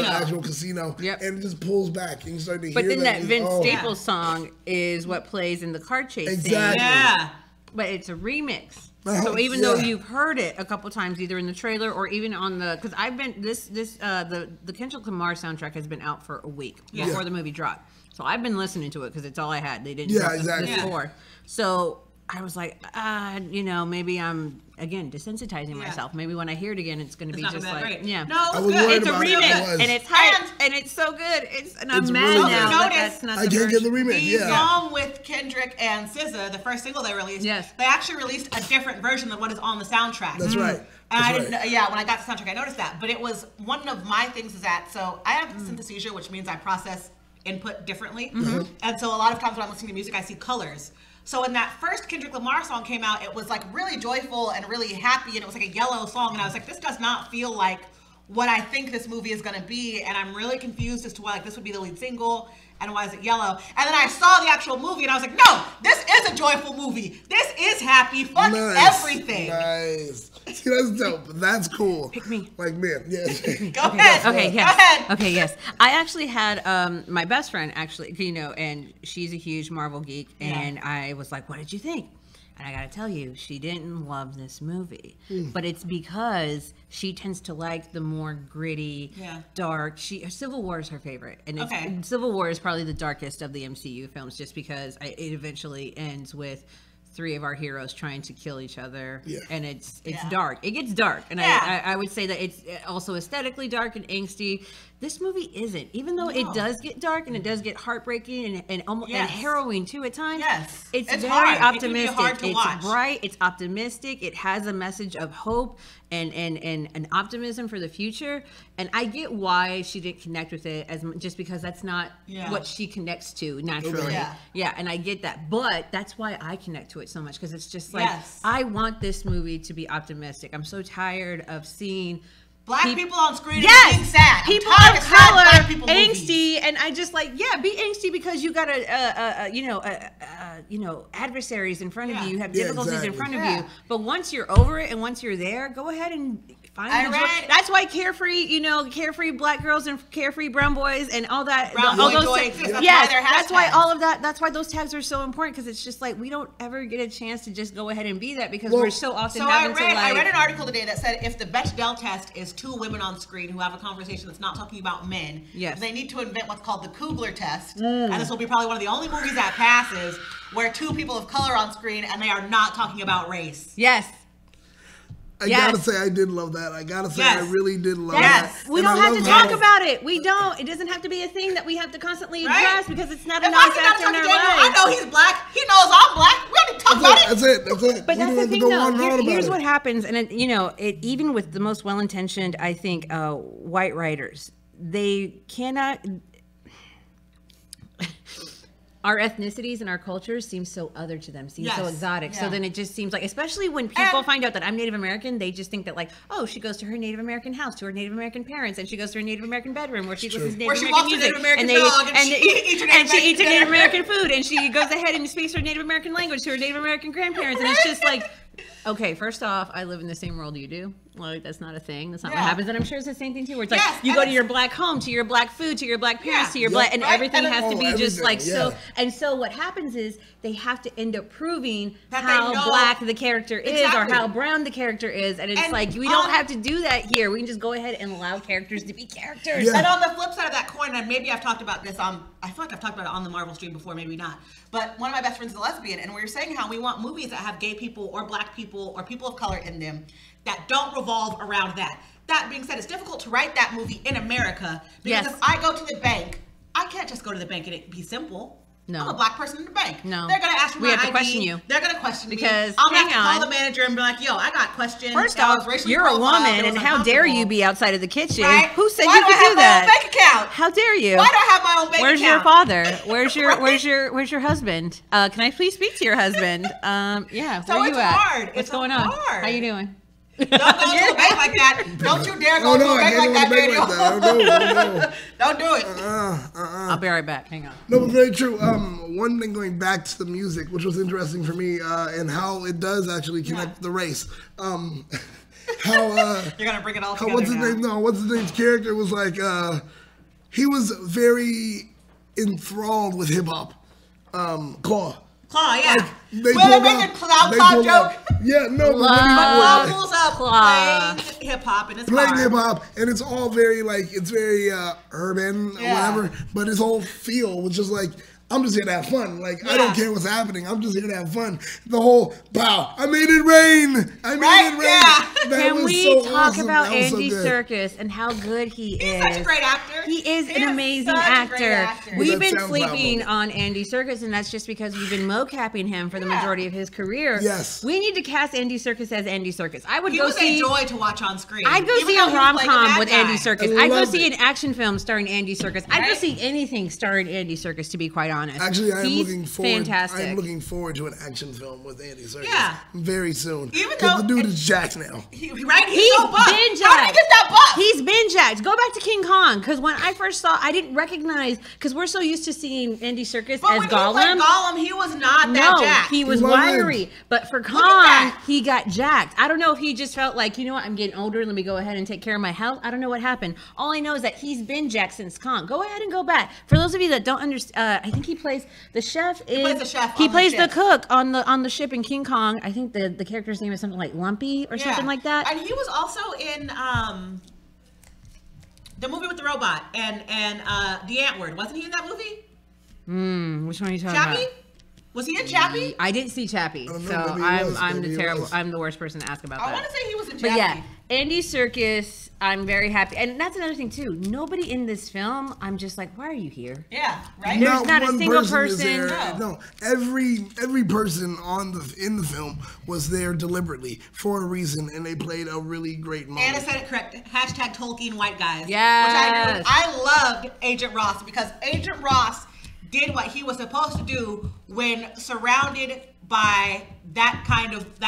actual casino. Yep. And it just pulls back and you start to hear that. But then that Vince Staples song is what plays in the car chase scene. Yeah. But it's a remix. So even though you've heard it a couple times, either in the trailer or even on the, because I've been the Kendrick Lamar soundtrack has been out for a week before the movie dropped. So I've been listening to it because it's all I had. They didn't drop the score. So I was like, maybe I'm again desensitizing myself. Maybe when I hear it again, it's going to be just like, great. No, it's a remix and it's hype and it's so good. I'm mad really now that that's not. I can't get the remix. The song with Kendrick and SZA, the first single they released. Yes. They actually released a different version than what is on the soundtrack. That's right. And I didn't. Yeah, when I got the soundtrack, I noticed that. But it was one of my things is that I have synesthesia, which means I process input differently. And so a lot of times when I'm listening to music, I see colors. So when that first Kendrick Lamar song came out, it was like really joyful and really happy, and it was like a yellow song, and I was like, this does not feel like what I think this movie is going to be, and I'm really confused as to why this would be the lead single, and why is it yellow? And then I saw the actual movie, and I was like, no, this is a joyful movie. This is happy. Fuck everything. Nice. See, that's dope. That's cool. Pick me. Like, man, yes. Go ahead. Okay, yes. Go ahead. Okay, yes. I actually had my best friend, and she's a huge Marvel geek, and I was like, what did you think? And I gotta tell you, she didn't love this movie. But it's because she tends to like the more gritty, dark. Civil War is her favorite. And Civil War is probably the darkest of the MCU films just because it eventually ends with 3 of our heroes trying to kill each other, and it's dark. It gets dark, and I would say that it's also aesthetically dark and angsty. This movie isn't, even though it does get dark and it does get heartbreaking and almost and harrowing too at times. It's very hard. optimistic. It can be hard to watch. It's bright. It's optimistic. It has a message of hope and optimism for the future. And I get why she didn't connect with it just because that's not what she connects to naturally. And I get that, but that's why I connect to it so much because it's just like I want this movie to be optimistic. I'm so tired of seeing Black people on screen being sad. People of color, angsty, and I just like, be angsty because you got adversaries in front of you. You have difficulties in front of you. But once you're over it and once you're there, go ahead and find the joy. That's why carefree black girls and carefree brown boys and all that. That's why all of that. That's why those tags are so important because it's just like we don't ever get a chance to just go ahead and be that because we're so often having to like. I read an article today that said if the Bechdel test is 2 women on screen who have a conversation that's not talking about men, they need to invent what's called the Kugler test, and this will be probably one of the only movies that passes where 2 people of color on screen and they are not talking about race. I gotta say, I did love that. I gotta say, I really did love that. We don't have to talk about it. We don't. It doesn't have to be a thing that we have to constantly address because it's not a non-factor in our lives. I know he's black. He knows I'm black. We don't need to talk about it. That's it. But that's the thing, though. Here's what happens, and even with the most well-intentioned, I think, white writers, they cannot. Our ethnicities and our cultures seem so other to them, seem so exotic. So then it just seems like, especially when people find out that I'm Native American, they just think that like, oh, she goes to her Native American house, to her Native American parents, and she goes to her Native American bedroom where she listens to Native American music, and she eats her Native American food, and she goes ahead and speaks her Native American language to her Native American grandparents, and it's just like, okay, first off, I live in the same world you do. Like, that's not a thing. That's not what happens. And I'm sure it's the same thing, too, where it's like, you go to your black home, to your black food, to your black parents, to your black, and everything has to be just like so. And so what happens is they have to end up proving how black the character is or how brown the character is. And it's like, we don't have to do that here. We can just go ahead and allow characters to be characters. And on the flip side of that coin, and maybe I've talked about this on, I feel like I've talked about it on the Marvel stream before, maybe not. But one of my best friends is a lesbian, and we were saying how we want movies that have gay people or black people or people of color in them that don't revolve around that. That being said, it's difficult to write that movie in America because if I go to the bank, I can't just go to the bank and it be simple. No. I'm a black person in the bank. No. They're going to ask for my ID. We have to question you. They're going to question me. Because, I'm going to have to call the manager and be like, yo, I got questions. First off, you're a woman, and how dare you be outside of the kitchen? Right? Who said Why you could do that? Why do I have my own bank account? How dare you? Why do I have my own bank account? Where's your father? Where's your husband? Can I please speak to your husband? Yeah, so where you at? Hard. What's going on? How you doing? Don't go to a bank like that. Don't you dare go to a bank like that, Daniel. Don't do it. I'll be right back. Hang on. No, but very true. One thing going back to the music, which was interesting for me, and how it does actually connect the race. How you're gonna bring it all together. What's his name? No, what's his name's character was like. He was very enthralled with hip hop. Claw. Claw, yeah. Like, they make a cloud joke. Yeah, no. Claw pulls up playing hip hop in his car. Playing hip hop, and it's all very like it's very urban, or whatever. But his whole feel was just like, I'm just here to have fun. Like, I don't care what's happening. I'm just here to have fun. The whole, wow, I made it rain. I made it rain. Yeah. Can we talk about Andy Serkis and how good he is? He's such a great actor. He is an amazing actor. We've been sleeping on Andy Serkis, and that's just because we've been mocapping him for the majority of his career. Yes. We need to cast Andy Serkis as Andy Serkis. I would he go was see. a joy to watch on screen. I'd go see a rom-com with Andy Serkis. I'd go see an action film starring Andy Serkis. I'd go see anything starring Andy Serkis, to be quite honest. Actually, I am looking forward. Fantastic. I'm looking forward to an action film with Andy Serkis. Yeah. Very soon. Even though the dude is jacked now. He's so buff. Been jacked. How did he get that buff? He's been jacked. Go back to King Kong, because when I first saw, I didn't recognize, because we're so used to seeing Andy Serkis as when Gollum. He played Gollum, he was not that jacked. He was wiry. But for Kong, he got jacked. I don't know if he just felt like, you know what, I'm getting older. Let me go ahead and take care of my health. I don't know what happened. All I know is that he's been jacked since Kong. Go ahead and go back. For those of you that don't understand, I think he plays the chef. He plays the chef. He on plays the the ship. cook on the ship in King Kong. I think the character's name is something like Lumpy or something like that. And he was also in the movie with the robot and the Ant-Word. Wasn't he in that movie? Which one are you talking Chappie? about? Was he in Chappie? I didn't see Chappie, I don't know, so maybe he was. I'm the worst person to ask about that. I want to say he was in Chappie. But yeah, Andy Serkis, I'm very happy. And that's another thing, too. Nobody in this film, I'm just like, why are you here? Yeah, right? There's not a one single is person. there. No, every person in the film was there deliberately for a reason, and they played a really great moment. Anna said it correct. Hashtag Tolkien white guys. Yes. Which I agree with. I loved Agent Ross because Agent Ross did what he was supposed to do when surrounded by that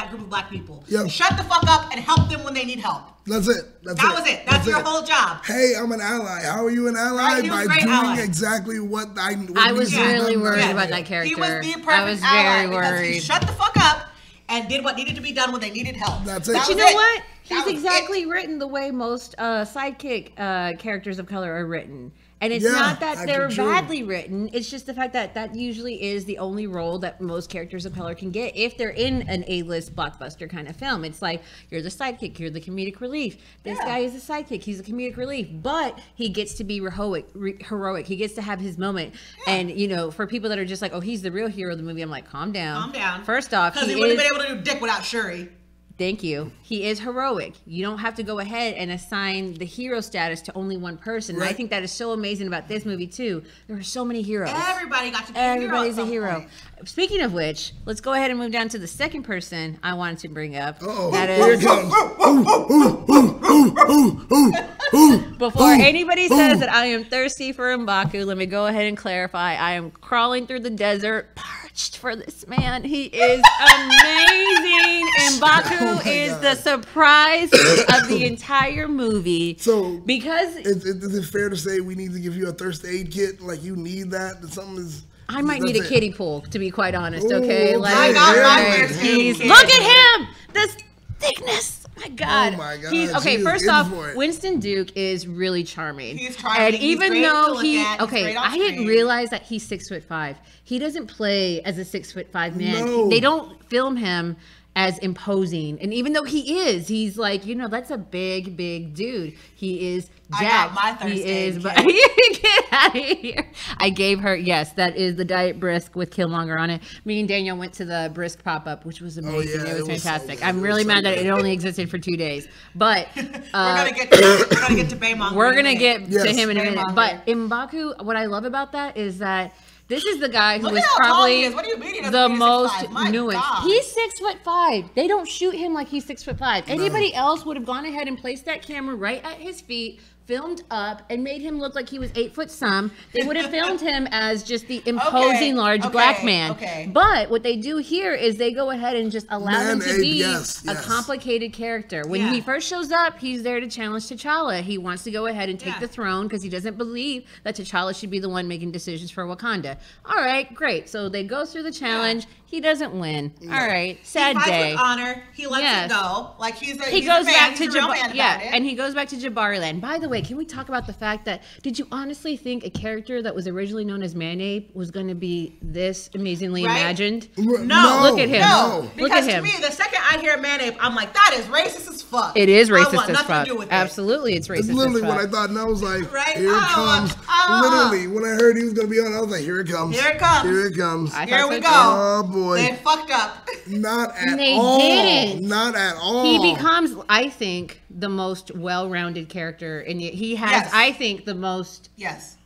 group of black people. Yeah. Shut the fuck up and help them when they need help. That's it. That was it. That's your whole job. Hey, I'm an ally. How are you an ally? Right, he was By a great doing ally. exactly what I was really worried about that character. He was the perfect I was ally very because he worried. shut the fuck up and did what needed to be done when they needed help. That's it. That But you was know it. what? That He's was exactly it. written the way most sidekick characters of color are written. And it's Yeah, not that they're actually true. badly written. It's just the fact that that usually is the only role that most characters of color can get if they're in an A-list blockbuster kind of film. It's like, you're the sidekick, you're the comedic relief. This guy is the sidekick, he's the comedic relief. But he gets to be heroic. He gets to have his moment. Yeah. And, you know, for people that are just like, oh, he's the real hero of the movie, I'm like, calm down. Calm down. First off, because he wouldn't have been able to do dick without Shuri. Thank you. He is heroic. You don't have to go ahead and assign the hero status to only one person. Right. And I think that is so amazing about this movie too. There are so many heroes. Everybody got to be Everybody's a a hero. Point. Speaking of which, let's go ahead and move down to the second person I wanted to bring up. That is, before anybody says that I am thirsty for M'Baku, let me go ahead and clarify. I am crawling through the desert, parched for this man. He is amazing. M'Baku is the surprise of the entire movie. So, because is it fair to say we need to give you a thirst aid kit? Like, you need that? That something is... I might need a kiddie pool, to be quite honest, okay? Ooh, Like, I got my first he's, kid. look at him! This thickness! My God. Oh my God. He's, okay, She first is off, in for it. Winston Duke is really charming. He's charming. And He's even great to though look he, at. He's okay, great on I didn't screen. realize that he's 6'5". He doesn't play as a 6'5" man. No. They don't film him as imposing. And even though he is, he's like, you know, that's a big, big dude. He is jacked. I got my thirst He aid is, but kit. get out of here. I gave her, yes, that is the Diet Brisk with Killmonger on it. Me and Daniel went to the Brisk pop-up, which was amazing. yeah, it was it was so fantastic. good. I'm It was really so mad that good. it only existed for 2 days. But we're gonna get to Baymonger. we're gonna get Yes. to him in a minute. Baymonger. But M'Baku, what I love about that is that this is the guy who Look is at how tall he probably is. What do you mean he doesn't the mean he's most 6'5"? My nuanced. God. He's 6'5". They don't shoot him like he's 6'5". Anybody else would have gone ahead and placed that camera right at his feet, filmed up, and made him look like he was 8 foot some. They would have filmed him as just the imposing large black man. Okay. But what they do here is they go ahead and just allow him to be yes. a complicated character. When he first shows up, he's there to challenge T'Challa. He wants to go ahead and take the throne because he doesn't believe that T'Challa should be the one making decisions for Wakanda. All right, great. So they go through the challenge. He doesn't win. All right, sad he fights day. with honor. He lets it go. Like he Goes back to Jabari. and he goes back to Jabari Land. By the way, can we talk about the fact that did you honestly think a character that was originally known as Manape was going to be this amazingly imagined? No, look at him. No, Look because at him. to me, the second I hear Manape, I'm like, that is racist as fuck. It is I racist want as nothing fuck. to do with it. Absolutely, it's racist That's literally as fuck. what I thought, and I was like, Right? here it comes. Literally, when I heard he was going to be on, I was like, here it comes. Here it comes. Here it comes. I Here thought we so go. too. Oh, boy. They fucked up. Not at They all. didn't. Not at all. He becomes, I think, the most well-rounded character, and he has, I think, the most Yes.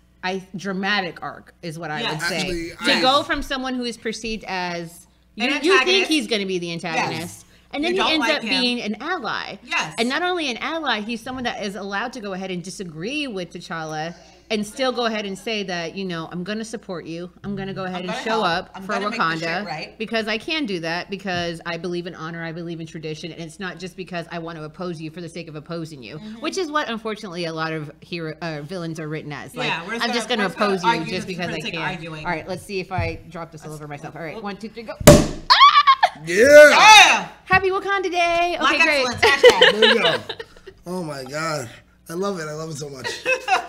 dramatic arc is what I would say. Actually, to go from someone who is perceived as you think antagonist. he's going to be the antagonist. Yes. And then You he don't ends like up him. being an ally. Yes. And not only an ally, he's someone that is allowed to go ahead and disagree with T'Challa and still go ahead and say that, you know, I'm going to support you. I'm going to go ahead and show up for Wakanda because I can do that because I believe in honor. I believe in tradition. And it's not just because I want to oppose you for the sake of opposing you, which is what, unfortunately, a lot of villains are written as. Like, I'm just going to oppose you just because I can. All right, let's see if I drop this all over myself. All right, 1, 2, 3, go. Yeah. Happy Wakanda Day. Okay, Black great. excellence. Hashtag. There you go. Oh, my God. I love it. I love it so much.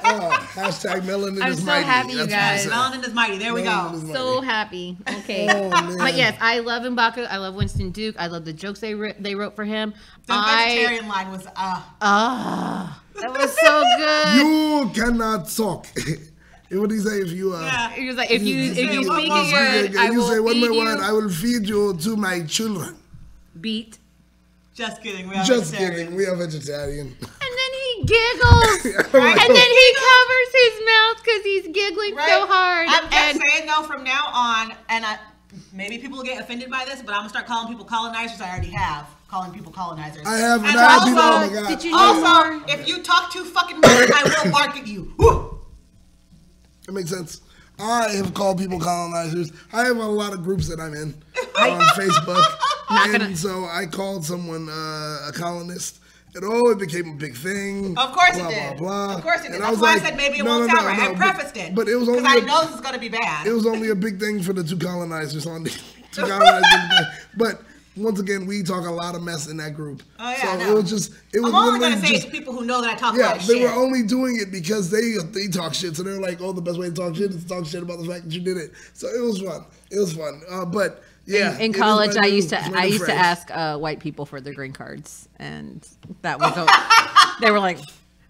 Hashtag melanin I'm is so mighty. happy, you That's guys. what I Melanin is mighty. There we Melanin go. is mighty. So happy. Okay. Oh, man. But yes, I love M'Baku. I love Winston Duke. I love the jokes they wrote for him. The vegetarian line was that was so good. You cannot talk. What do you say if you He was like, if you speak you good, I you will say one feed by you. one, I will feed you to my children. Beat. just kidding. We are Just vegetarian. kidding. We are vegetarian. And then he giggles. Right. And then he covers his mouth because he's giggling so hard. I'm just And saying though, from now on, and maybe people will get offended by this, but I'm gonna start calling people colonizers. I already have calling people colonizers. I have, And and I have also, people, oh my God. did you know Also, if you talk too fucking much, I will bark at you. Woo! It makes sense. I have called people colonizers. I have a lot of groups that I'm in on Facebook. And so I called someone a colonist. And it became a big thing. Of course blah, it did. Blah, blah. Of course it did. And That's was why like, I said maybe it no, won't no, sound right. no, I prefaced it. But it was only because I know this is gonna be bad. It was only a big thing for the two colonizers on the two colonizers. But once again, we talk a lot of mess in that group. Oh, yeah, so I it know. was just. It was I'm only literally gonna say just, it to people who know that I talk a yeah, lot of they shit. were only doing it because they talk shit. So they're like, oh, the best way to talk shit is to talk shit about the fact that you did it. So it was fun. It was fun. But yeah, in it is college, my I new- used my to new phrase. ask white people for their green cards, and that was they were like,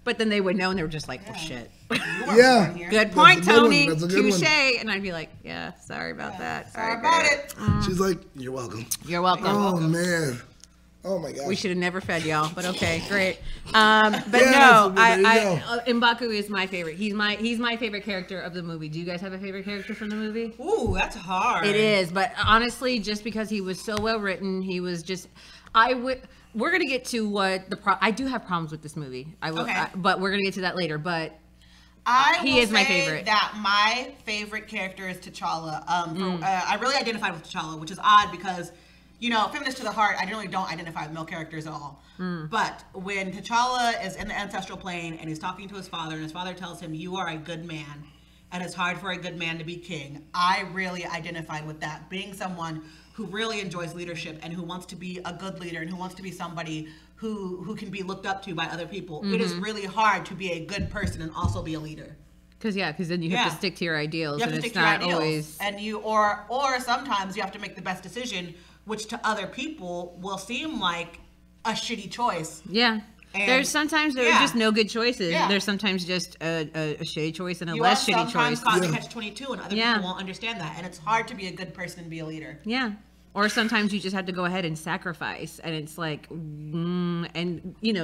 but then they would know, and they were just like, well, shit. Yeah. Good point, That's a good one. Tony. That's a good one. Touche. And I'd be like, yeah, sorry about that. Sorry All about right, it. She's like, you're welcome. You're welcome. Oh man. Oh my god. We should have never fed y'all, but okay, great. But Yeah, no, there you go. M'Baku is my favorite. He's my favorite character of the movie. Do you guys have a favorite character from the movie? Ooh, that's hard. It is, but honestly, just because he was so well written, he was just. We're gonna get to what I do have problems with this movie. I will, Okay. but we're gonna get to that later. But He is will my say favorite. That my favorite character is T'Challa. I really identified with T'Challa, which is odd because, feminist to the heart, I really don't identify with male characters at all. But when T'Challa is in the ancestral plane and he's talking to his father, and his father tells him, "You are a good man, and it's hard for a good man to be king," I really identified with that. Being someone who really enjoys leadership and who wants to be a good leader and who wants to be somebody who can be looked up to by other people. It is really hard to be a good person and also be a leader. because then you have to stick to your ideals, You have and to it's stick to your not ideals. always. And or sometimes you have to make the best decision, which to other people will seem like a shitty choice. Yeah. And- There's sometimes there are yeah. just no good choices. Yeah. There's sometimes just a shitty choice and a You less are shitty sometimes choice. caught in Yeah. catch-22 and other Yeah. people won't understand that. And it's hard to be a good person and be a leader. Yeah. Or sometimes you just have to go ahead and sacrifice, and it's like, and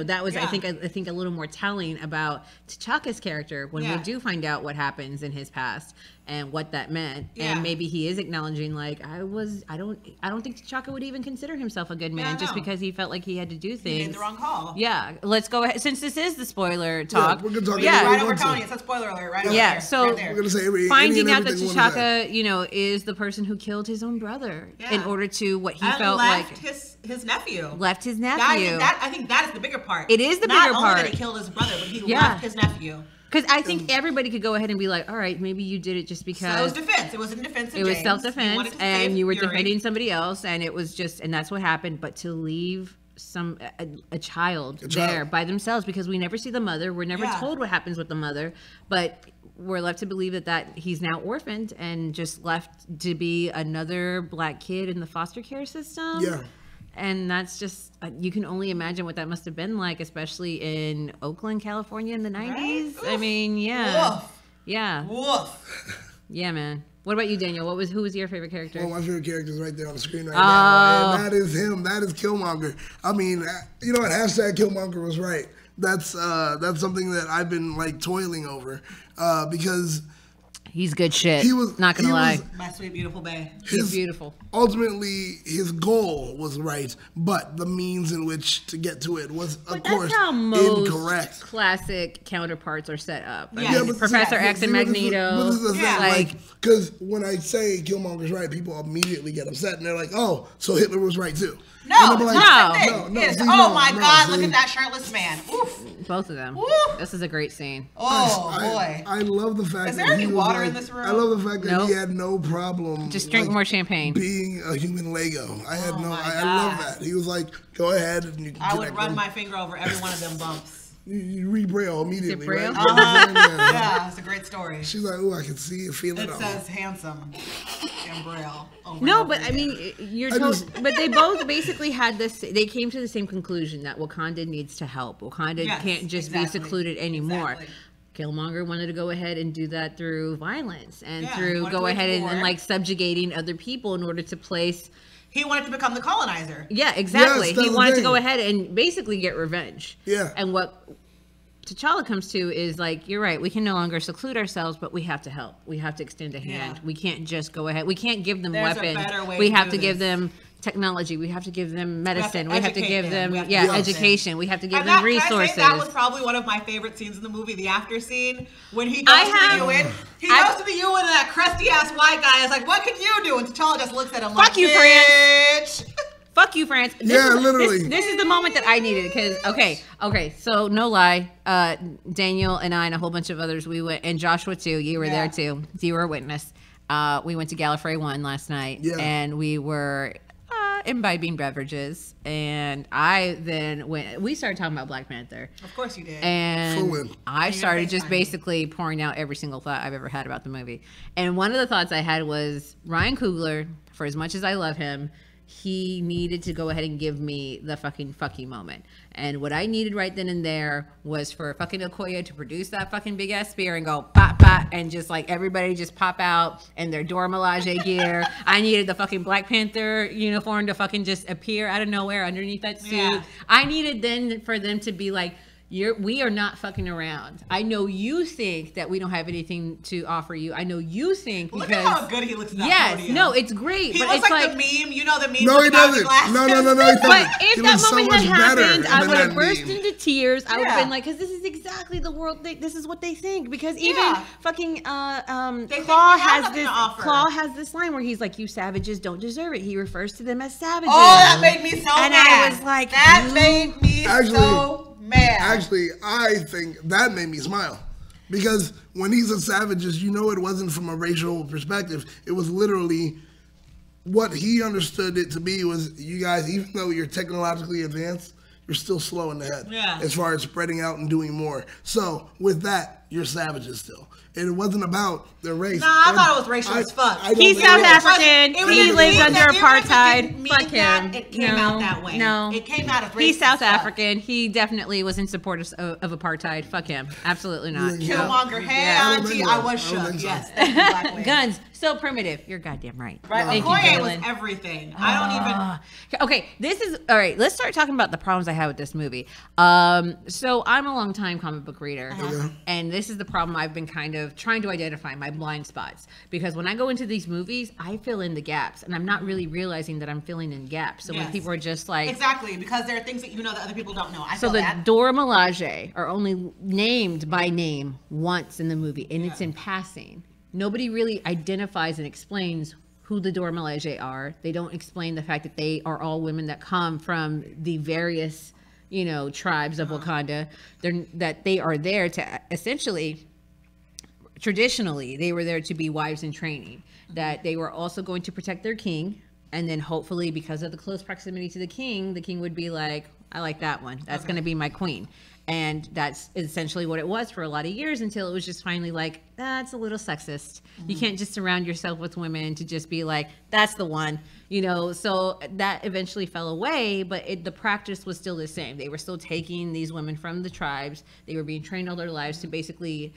that was Yeah. I think a little more telling about T'Chaka's character when Yeah. we do find out what happens in his past and what that meant, Yeah. and maybe he is acknowledging like I don't think T'Chaka would even consider himself a good man just no. because he felt like he had to do You things. made the wrong call. Yeah, let's go ahead since this is the spoiler talk. we're gonna talk Yeah. about Right it. over want to. Tony. It's a spoiler alert, right over Yeah, there. so- right there. We're gonna say any Finding and out that everything we wanna say. T'Chaka, is the person who killed his own brother in Yeah. order to what he And felt left like his nephew. left his That- nephew. I think that is the bigger part. It is the Not bigger only part. that he killed his brother, but he Yeah. left his nephew. Because I think everybody could go ahead and be like, all right, maybe you did it just So it was because defense. It was in defense of it was James. self-defense wanted to and save you were Fury. defending somebody else, and it was just, and that's what happened. But to leave a child there by themselves, because we never see the mother, we're never Yeah. told what happens with the mother, but we're left to believe that he's now orphaned and just left to be another black kid in the foster care system. Yeah. And that's just, you can only imagine what that must have been like, especially in Oakland, California in the 90s. Right? I mean, yeah. Woof. Yeah. Woof. Yeah, man. What about you, Daniel? Who was your favorite character? Well, my favorite character is right there on the screen right now, and that is him. That is Killmonger. I mean, you know what? Hashtag Killmonger was right. That's something that I've been like toiling over because He's good shit. he was Not gonna he lie. was- My sweet, beautiful bae. He's beautiful. Ultimately, his goal was right, but the means in which to get to it was, of course, That's how most incorrect. classic counterparts are set up. I Yeah, mean, but Professor X and See, but Magneto. this is the thing, Yeah. like, because when I say Killmonger's right, people immediately get upset, and they're like, "Oh, so Hitler was right too." No, And I'm it's like, not the no, thing. no, It is, see, oh no, my no, God, see. look at that shirtless man. Oof. Both of them. Woo. This is a great scene. Oh, boy. I love the fact Is that there he any was water like, in this room? I love the fact that Nope. he had no problem. Just drink like, more champagne. Being a human Lego, I had Oh no. my I love God. that. He was like, "Go ahead and you can I would connect run them." my finger over every one of them bumps. You read Braille immediately, Braille? right? Yeah, it's a great story. She's like, oh, I can see and feel it. It says handsome in Braille. No, but I mean, but they both basically had this. They came to the same conclusion that Wakanda needs to help. Wakanda can't just be secluded anymore. Exactly. Killmonger wanted to go ahead and do that through violence and through go ahead and like subjugating other people in order to place. He wanted to become the colonizer. Yeah, exactly. Yes, he wanted to go ahead and basically get revenge. Yeah. And what T'Challa comes to is like, you're right, we can no longer seclude ourselves, but we have to help. We have to extend a hand. We can't just go ahead. We can't give them weapons. We have to give them technology. We have to give them medicine. We have to give them education. We have to give them resources. Can I say that was probably one of my favorite scenes in the movie, the after scene, when he goes to the UN. He goes to the UN and that crusty ass white guy is like, what can you do? And T'Challa just looks at him like, fuck you, France. Fuck you, France. Literally. This is the moment that I needed because, okay. So no lie, Daniel and I and a whole bunch of others, we went, and Joshua too, you were there too. You were a witness. We went to Gallifrey 1 last night and we were imbibing beverages, and I then we started talking about Black Panther. Of course you did. And I started just basically pouring out every single thought I've ever had about the movie. And one of the thoughts I had was Ryan Coogler, for as much as I love him, he needed to go ahead and give me the fucking fucky moment. And what I needed right then and there was for fucking Okoye to produce that fucking big ass spear and go pop pop and just like everybody just pop out in their Dora Milaje gear. I needed the fucking Black Panther uniform to fucking just appear out of nowhere underneath that suit. Yeah. I needed then for them to be like, we are not fucking around. I know you think that we don't have anything to offer you. I know you think because look at how good he looks in that podium. No, it's great. He but looks it's like the meme. You know the meme. No, he doesn't. No. But if that moment had happened, I would have burst meme. into tears. I would have been like, because this is exactly the world. This is what they think. Because even fucking Claw has this line where he's like, "You savages don't deserve it." He refers to them as savages. Oh, that made me so mad. And I was like, that made me so mad. Actually, I think that made me smile. Because when he said savages, you know it wasn't from a racial perspective. It was literally what he understood it to be was, you guys, even though you're technologically advanced, you're still slow in the head as far as spreading out and doing more. So with that, you're savages still. And it wasn't about their race. Nah, I thought it was racial as fuck. He's South African. He lives under apartheid. Fuck him. It came out that way. No. It came out as racist. He's South African. He definitely was in support of apartheid. Fuck him. Absolutely not. Killmonger. Hey, auntie, I was shook. Yes. Guns. So primitive. You're goddamn right. Right. Okoye was everything. I don't even. Okay, this is all right. Let's start talking about the problems I had with this movie. So I'm a long time comic book reader, and this is the problem I've been kind of trying to identify, my blind spots. Because when I go into these movies, I fill in the gaps, and I'm not really realizing that I'm filling in gaps. So when people are just like exactly, because there are things that you know that other people don't know. So the Dora Milaje are only named by name once in the movie, and it's in passing. Nobody really identifies and explains who the Dora Milaje are. They don't explain the fact that they are all women that come from the various, tribes of Wakanda. That they are there to essentially, traditionally, they were there to be wives in training. That they were also going to protect their king. And then hopefully, because of the close proximity to the king would be like, I like that one. That's going to be my queen. And that's essentially what it was for a lot of years until it was just finally like, that's a little sexist. You can't just surround yourself with women to just be like, that's the one, So that eventually fell away, but the practice was still the same. They were still taking these women from the tribes. They were being trained all their lives to basically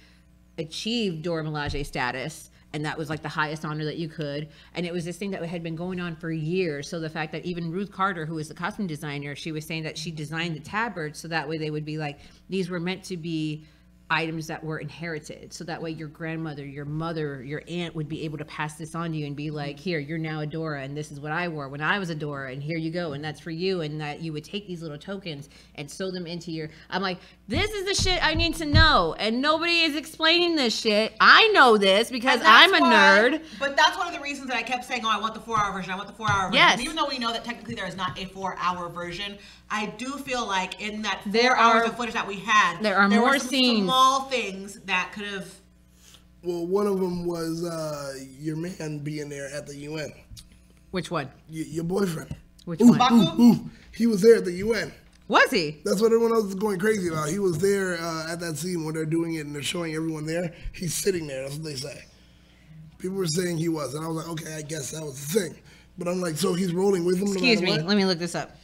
achieve Dora Milaje status. And that was like the highest honor that you could. And it was this thing that had been going on for years. So the fact that even Ruth Carter, who was the costume designer, she was saying that she designed the tabards so that way they would be like, these were meant to be items that were inherited. So that way your grandmother, your mother, your aunt would be able to pass this on to you and be like, here, you're now a Dora, and this is what I wore when I was a Dora, and here you go, and that's for you. And that you would take these little tokens and sew them into your, I'm like, this is the shit I need to know. And nobody is explaining this shit. I know this because I'm a nerd. But that's one of the reasons that I kept saying, I want the 4-hour version. I want the 4-hour version. Yes. And even though we know that technically there is not a 4-hour version, I do feel like in that 4 hours of footage that we had, there are more were some scenes, small things that could have. Well, one of them was your man being there at the UN. Which one? Your boyfriend. Which one? Baku? He was there at the UN. Was he? That's what everyone else was going crazy about. He was there at that scene when they're doing it and they're showing everyone there. He's sitting there. That's what they say. People were saying he was, and I was like, okay, I guess that was the thing. But I'm like, so he's rolling with him no matter what? Let me look this up.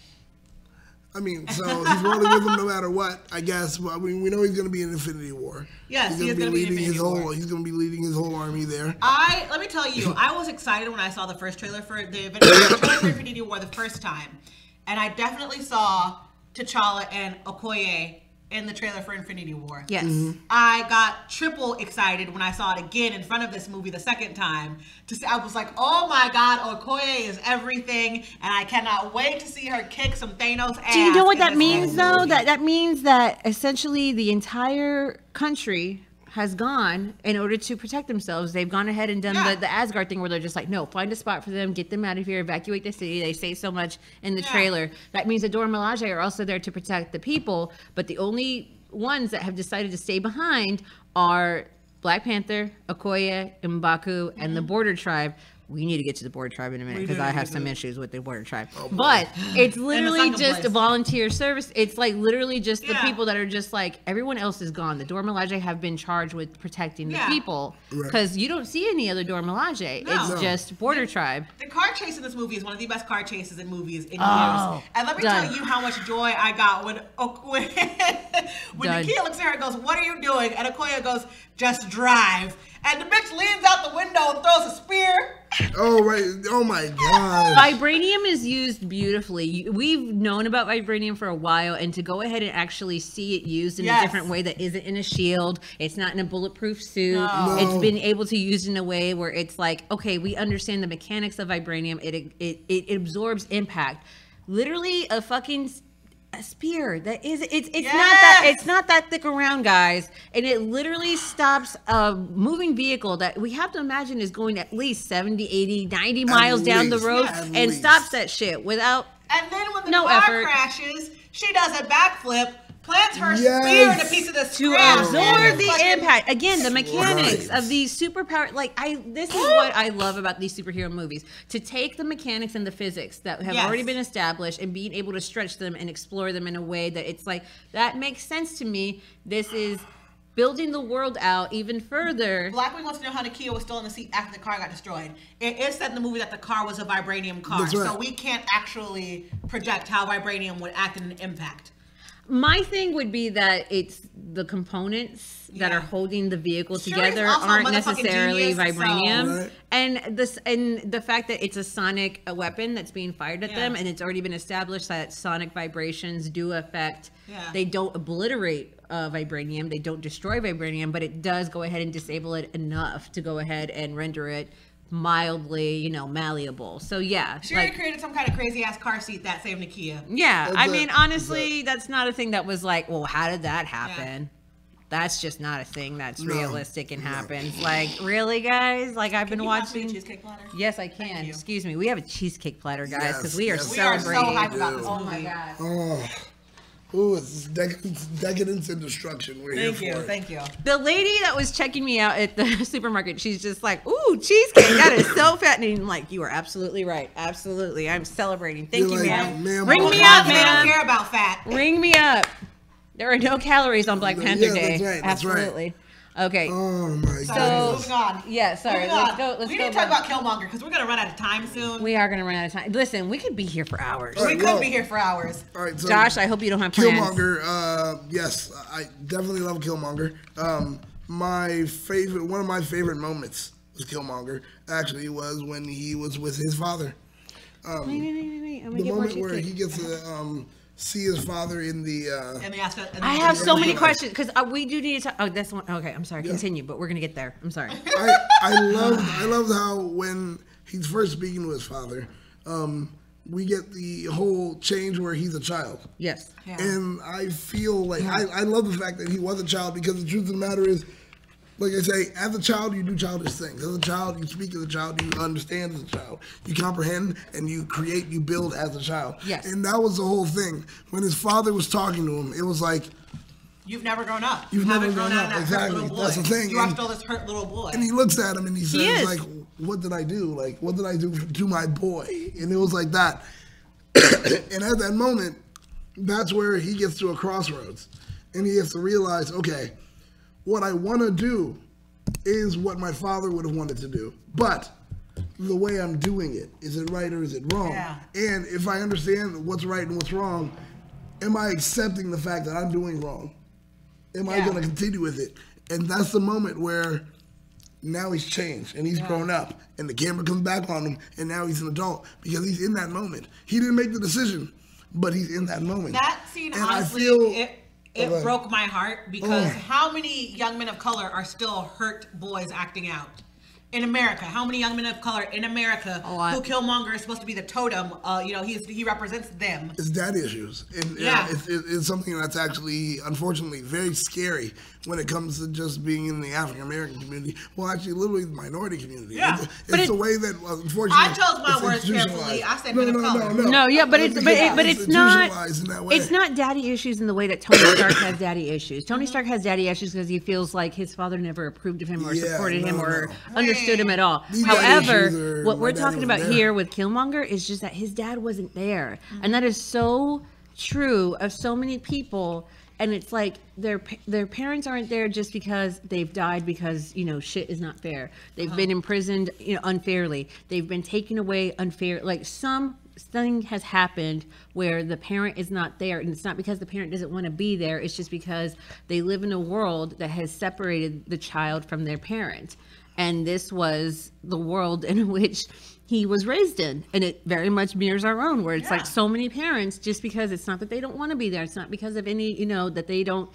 I mean, so he's rolling with him no matter what, I guess. But I mean, we know he's going to be in Infinity War. Yes, he's going to be in Infinity War. He's going to be leading his whole army there. Let me tell you, I was excited when I saw the first trailer for Infinity War the first time. And I definitely saw T'Challa and Okoye in the trailer for Infinity War. Yes. I got triple excited when I saw it again in front of this movie the second time. I was like, oh my God, Okoye is everything, and I cannot wait to see her kick some Thanos ass. Do you know what that means, though? That means that essentially the entire country has gone in order to protect themselves. They've gone ahead and done the Asgard thing where they're just like, no, find a spot for them, get them out of here, evacuate the city. They say so much in the trailer. That means the Dora Milaje are also there to protect the people, but the only ones that have decided to stay behind are Black Panther, Okoye, M'Baku, and the Border Tribe. We need to get to the Border Tribe in a minute because I have some issues with the Border Tribe. But it's literally just a volunteer service. It's like literally just the people that are just like, everyone else is gone. The Dora Milaje have been charged with protecting the people because you don't see any other Dora Milaje. It's just Border Tribe. The car chase in this movie is one of the best car chases in movies in years. And let me tell you how much joy I got when Nakia looks at her and goes, what are you doing? And Okoye goes, just drive. And the bitch leans out the window and throws a spear. Oh, right. Oh, my God. Vibranium is used beautifully. We've known about vibranium for a while, and to go ahead and actually see it used in a different way that isn't in a shield, it's not in a bulletproof suit. No. It's been able to use in a way where it's like, okay, we understand the mechanics of vibranium. It absorbs impact. Literally a fucking... a spear that is it's not that thick around, guys, and it literally stops a moving vehicle that we have to imagine is going at least 70, 80, 90 miles down the road and stops that shit without and then when the car crashes, she does a backflip, plants her spear in a piece of the to absorb the impact. Again, the mechanics of these superpower, this is what I love about these superhero movies. To take the mechanics and the physics that have already been established and being able to stretch them and explore them in a way that it's like, that makes sense to me. This is building the world out even further. Blackwing wants to know how Nakia was still in the seat after the car got destroyed. It is said in the movie that the car was a vibranium car, so we can't actually project how vibranium would act in an impact. My thing would be that it's the components that are holding the vehicle together aren't necessarily vibranium, and the fact that it's a sonic weapon that's being fired at them, and it's already been established that sonic vibrations do affect. They don't obliterate vibranium, they don't destroy vibranium, but it does go ahead and disable it enough to go ahead and render it mildly, malleable. So she already created some kind of crazy ass car seat that saved Nakia. I mean, honestly, that's not a thing that was like, well, how did that happen? That's just not a thing that's realistic and happens. Like, really, guys? Like, I've been watching. Cheesecake platter? Yes, I can. Excuse me. We have a cheesecake platter, guys, because we are celebrating. We are so hyped about this movie. Oh my God. Oh. Ooh, it's decadence and destruction. Thank you. The lady that was checking me out at the supermarket, she's just like, ooh, cheesecake. That is so fattening. I'm like, you are absolutely right. Absolutely. I'm celebrating. Thank you, ma'am. Ring me up, ma'am. I don't care about fat. Ring me up. There are no calories on Black Panther Day. That's right. Absolutely. Okay. Oh my God. Moving on. Yeah, sorry. Let's go. We need to talk about Killmonger because we're gonna run out of time soon. We are gonna run out of time. Listen, we could be here for hours. We could be here for hours. All right, so Josh, I hope you don't have plans. Killmonger. Yes, I definitely love Killmonger. One of my favorite moments was Killmonger. Actually, was when he was with his father. Wait. The moment where he gets to see his father in the I have so many questions because we do need to talk. Oh, that's one. Okay, I'm sorry. Continue, but we're gonna get there. I'm sorry. I loved how when he's first speaking to his father, we get the whole change where he's a child. Yes. Yeah. And I feel like I love the fact that he was a child because the truth of the matter is, like I say, as a child, you do childish things. As a child, you speak as a child, you understand as a child. You comprehend and you create, you build as a child. Yes. And that was the whole thing. When his father was talking to him, it was like, you've never grown up. You've never grown up. Exactly. That's the thing. You are still this hurt little boy. And he looks at him and he says, like, what did I do? Like, what did I do to my boy? And it was like that. And at that moment, that's where he gets to a crossroads. And he has to realize, okay, what I want to do is what my father would have wanted to do. But the way I'm doing it, is it right or is it wrong? Yeah. And if I understand what's right and what's wrong, am I accepting the fact that I'm doing wrong? Am I going to continue with it? And that's the moment where now he's changed and he's grown up and the camera comes back on him and now he's an adult because he's in that moment. He didn't make the decision, but he's in that moment. That scene, and honestly, it broke my heart because how many young men of color are still hurt boys acting out? In America, how many young men of color in America who Killmonger is supposed to be the totem? He represents them. It's daddy issues, and it's something that's actually, unfortunately, very scary when it comes to just being in the African American community. Well, actually, literally the minority community. Yeah, it's the way that, unfortunately, I chose my words carefully. I said but it's not. It's not daddy issues in the way that Tony Stark has daddy issues. Tony Stark has daddy issues because he feels like his father never approved of him or supported him or understood him at all. However, what we're talking about here with Killmonger is just that his dad wasn't there, and that is so true of so many people. And it's like their parents aren't there just because they've died because shit is not fair. They've been imprisoned unfairly. They've been taken away unfair. Like something has happened where the parent is not there, and it's not because the parent doesn't want to be there. It's just because they live in a world that has separated the child from their parent. And this was the world in which he was raised in. And it very much mirrors our own, where it's like so many parents, just because it's not that they don't want to be there. It's not because of any, that they don't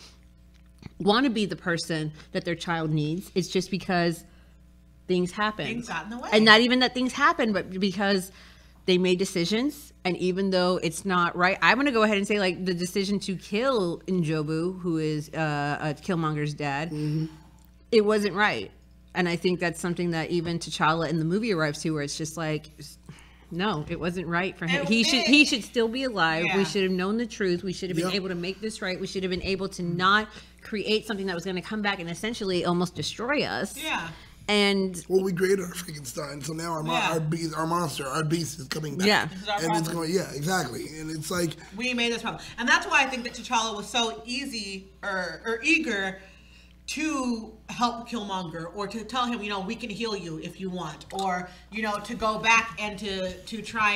want to be the person that their child needs. It's just because things happen. Things got in the way. And not even that things happen, but because they made decisions. And even though it's not right, I'm going to go ahead and say, like, the decision to kill Njobu, who is Killmonger's dad, it wasn't right. And I think that's something that even T'Challa in the movie arrives to, where it's just like, no, it wasn't right for him. He should still be alive. We should have known the truth. We should have been able to make this right. We should have been able to not create something that was going to come back and essentially almost destroy us. Yeah. And we created our Frankenstein, so now our monster, our beast is coming back. Yeah, and it's going. Yeah, exactly. And it's like we made this problem, and that's why I think that T'Challa was so easy or eager to help Killmonger, or to tell him, we can heal you if you want, or to go back and to try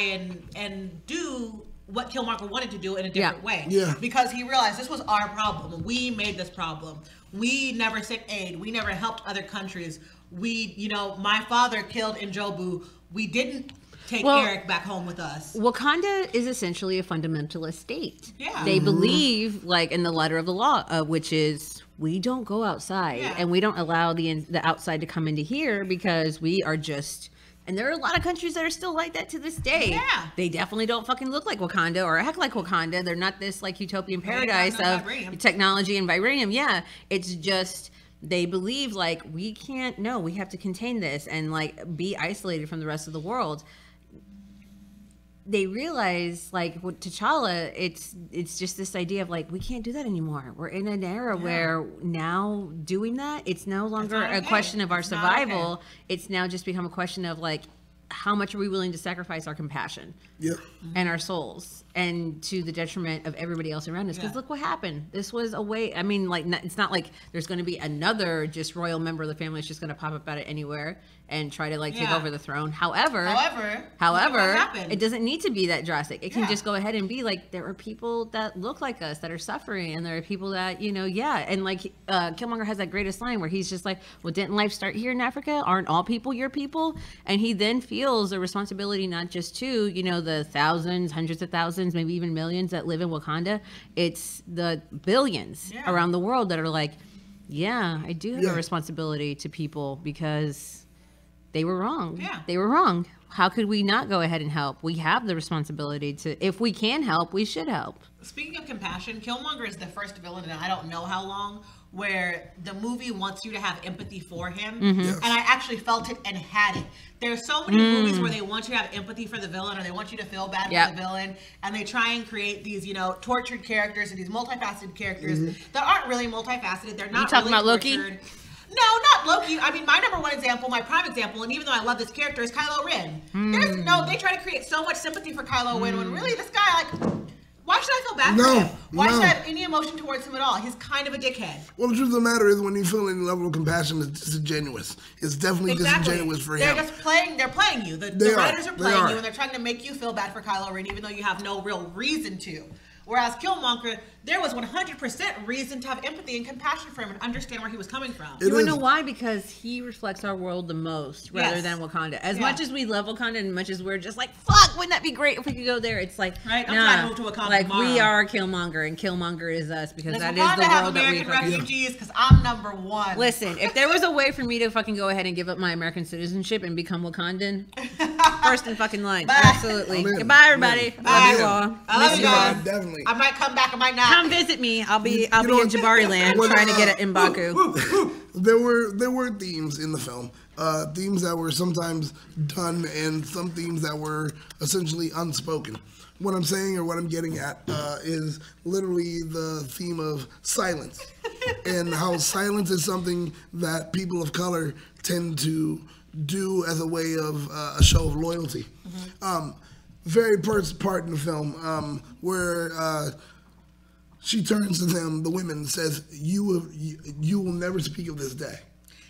and do what Killmonger wanted to do in a different way. Yeah. Because he realized this was our problem. We made this problem. We never sent aid. We never helped other countries. My father killed Njobu. We didn't take Eric back home with us. Wakanda is essentially a fundamentalist state. Yeah. They believe, like, in the letter of the law, which is, we don't go outside and we don't allow the outside to come into here because we are just, and there are a lot of countries that are still like that to this day. Yeah. They definitely don't fucking look like Wakanda or act like Wakanda. They're not this like utopian paradise of technology and vibranium. Yeah. It's just, they believe like, we have to contain this and like be isolated from the rest of the world. They realize, like, with T'Challa, it's just this idea of, like, we can't do that anymore. We're in an era where now doing that, it's no longer a question of our survival. It's now just become a question of, like, how much are we willing to sacrifice our compassion and our souls, and to the detriment of everybody else around us? Because look what happened. This was a way, I mean, like, it's not like there's going to be another just royal member of the family that's just going to pop up out of anywhere and try to like take over the throne. However, it doesn't need to be that drastic. It can just go ahead and be like, there are people that look like us that are suffering, and there are people that, and like Killmonger has that greatest line where he's just like, well, didn't life start here in Africa? Aren't all people your people? And he then feels a responsibility not just to, the thousands, hundreds of thousands, maybe even millions that live in Wakanda. It's the billions around the world that are like, I do have a responsibility to people because they were wrong. Yeah. They were wrong. How could we not go ahead and help? We have the responsibility to, if we can help, we should help. Speaking of compassion, Killmonger is the first villain in I don't know how long where the movie wants you to have empathy for him. And I actually felt it and had it. There's so many movies where they want you to have empathy for the villain, or they want you to feel bad for the villain, and they try and create these, tortured characters and these multifaceted characters that aren't really multifaceted. They're not you talking about Loki? No, not Loki. I mean, my number one example, my prime example, and even though I love this character, is Kylo Ren. They try to create so much sympathy for Kylo Ren when really this guy, like, Why should I feel bad No, for him? Why no. should I have any emotion towards him at all? He's kind of a dickhead. Well, the truth of the matter is, when you feel any level of compassion, it's disingenuous. It's definitely disingenuous for him. They're just playing. They're playing you. The writers are playing you, and they're trying to make you feel bad for Kylo Ren, even though you have no real reason to. Whereas Killmonger, there was 100% reason to have empathy and compassion for him and understand where he was coming from. You want to know why? Because he reflects our world the most, rather than Wakanda. As much as we love Wakanda, and much as we're just like, fuck, wouldn't that be great if we could go there? It's like, right? I'm trying to move to Wakanda like tomorrow. We are Killmonger, and Killmonger is us, because that is Wakanda the have world that we American refugees, because I'm number one. Listen, if there was a way for me to fucking go ahead and give up my American citizenship and become Wakandan, first in fucking line. Bye. Absolutely. Goodbye, everybody. Bye. Love you all. I love you guys. Definitely. I might come back. I might not. Come visit me. I'll be in Jabari land trying to get it in M'Baku. There were themes in the film, themes that were sometimes done, and some themes that were essentially unspoken. What I'm saying, or what I'm getting at, is literally the theme of silence, and how silence is something that people of color tend to do as a way of a show of loyalty. Very first part in the film, where she turns to them, the women, and says, you will never speak of this day.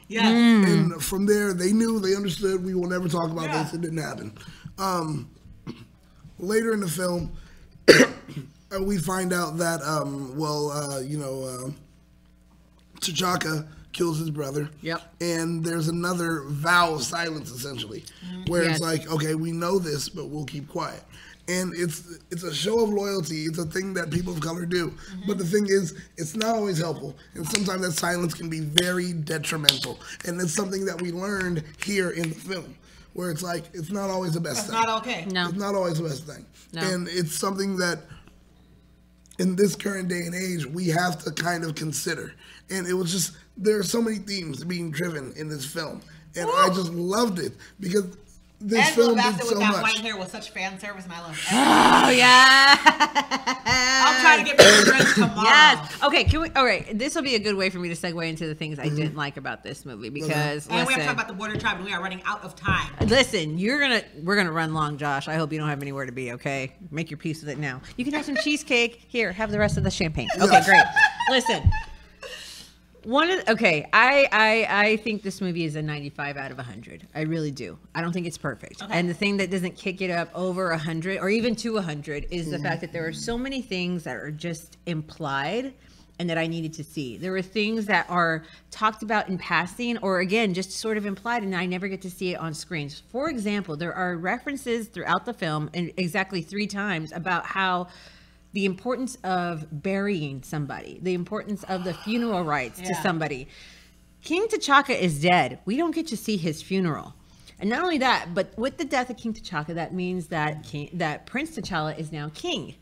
Yes. And from there, they understood, we will never talk about this. It didn't happen. Later in the film, we find out that, T'Chaka kills his brother. Yep. And there's another vow of silence, essentially, where it's like, okay, we know this, but we'll keep quiet. And it's a show of loyalty. It's a thing that people of color do. But the thing is, it's not always helpful. And sometimes that silence can be very detrimental. And it's something that we learned here in the film, where it's like, it's not always the best thing. It's not okay. No. It's not always the best thing. No. And it's something that, in this current day and age, we have to kind of consider. And it was just, there are so many themes being driven in this film. And I just loved it, because this film did so with that much. white hair was such fan service, and I love it. Oh, yeah. I'm trying to get my friends tomorrow. Yes. Okay, all right, this will be a good way for me to segue into the things I didn't like about this movie, because, and we have to talk about the border tribe, and we are running out of time. Listen, we're gonna run long, Josh. I hope you don't have anywhere to be, okay? Make your peace with it now. You can have some cheesecake. Here, have the rest of the champagne. Okay, great. Listen. I think this movie is a 95 out of 100. I really do. I don't think it's perfect. Okay. And the thing that doesn't kick it up over 100 or even to 100 is the fact that there are so many things that are just implied and that I needed to see. There were things that are talked about in passing, or again, just sort of implied, and I never get to see it on screens. For example, there are references throughout the film, and exactly 3 times, about how the importance of burying somebody, the importance of the funeral rites to somebody. King T'Chaka is dead. We don't get to see his funeral. And not only that, but with the death of King T'Chaka, that means that Prince T'Challa is now king.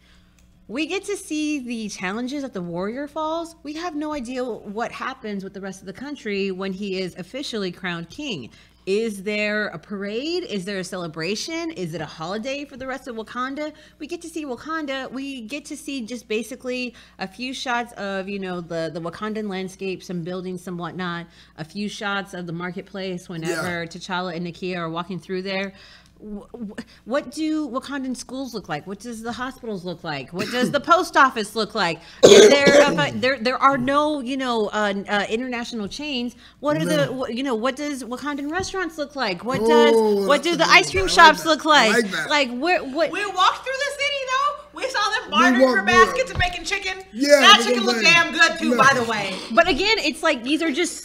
We get to see the challenges at the Warrior Falls. We have no idea what happens with the rest of the country when he is officially crowned king. Is there a parade? Is there a celebration? Is it a holiday for the rest of Wakanda? We get to see Wakanda. We get to see just basically a few shots of, the Wakandan landscape, some buildings, some whatnot, a few shots of the marketplace whenever T'Challa and Nakia are walking through there. What do Wakandan schools look like? What does the hospitals look like? What does the post office look like? Is there are no international chains. What are what does Wakandan restaurants look like? What do the ice cream shops look like? We walked through the city though. We saw them bartering for baskets and making chicken. Yeah, that chicken looked damn good too, by the way. But again, it's like these are just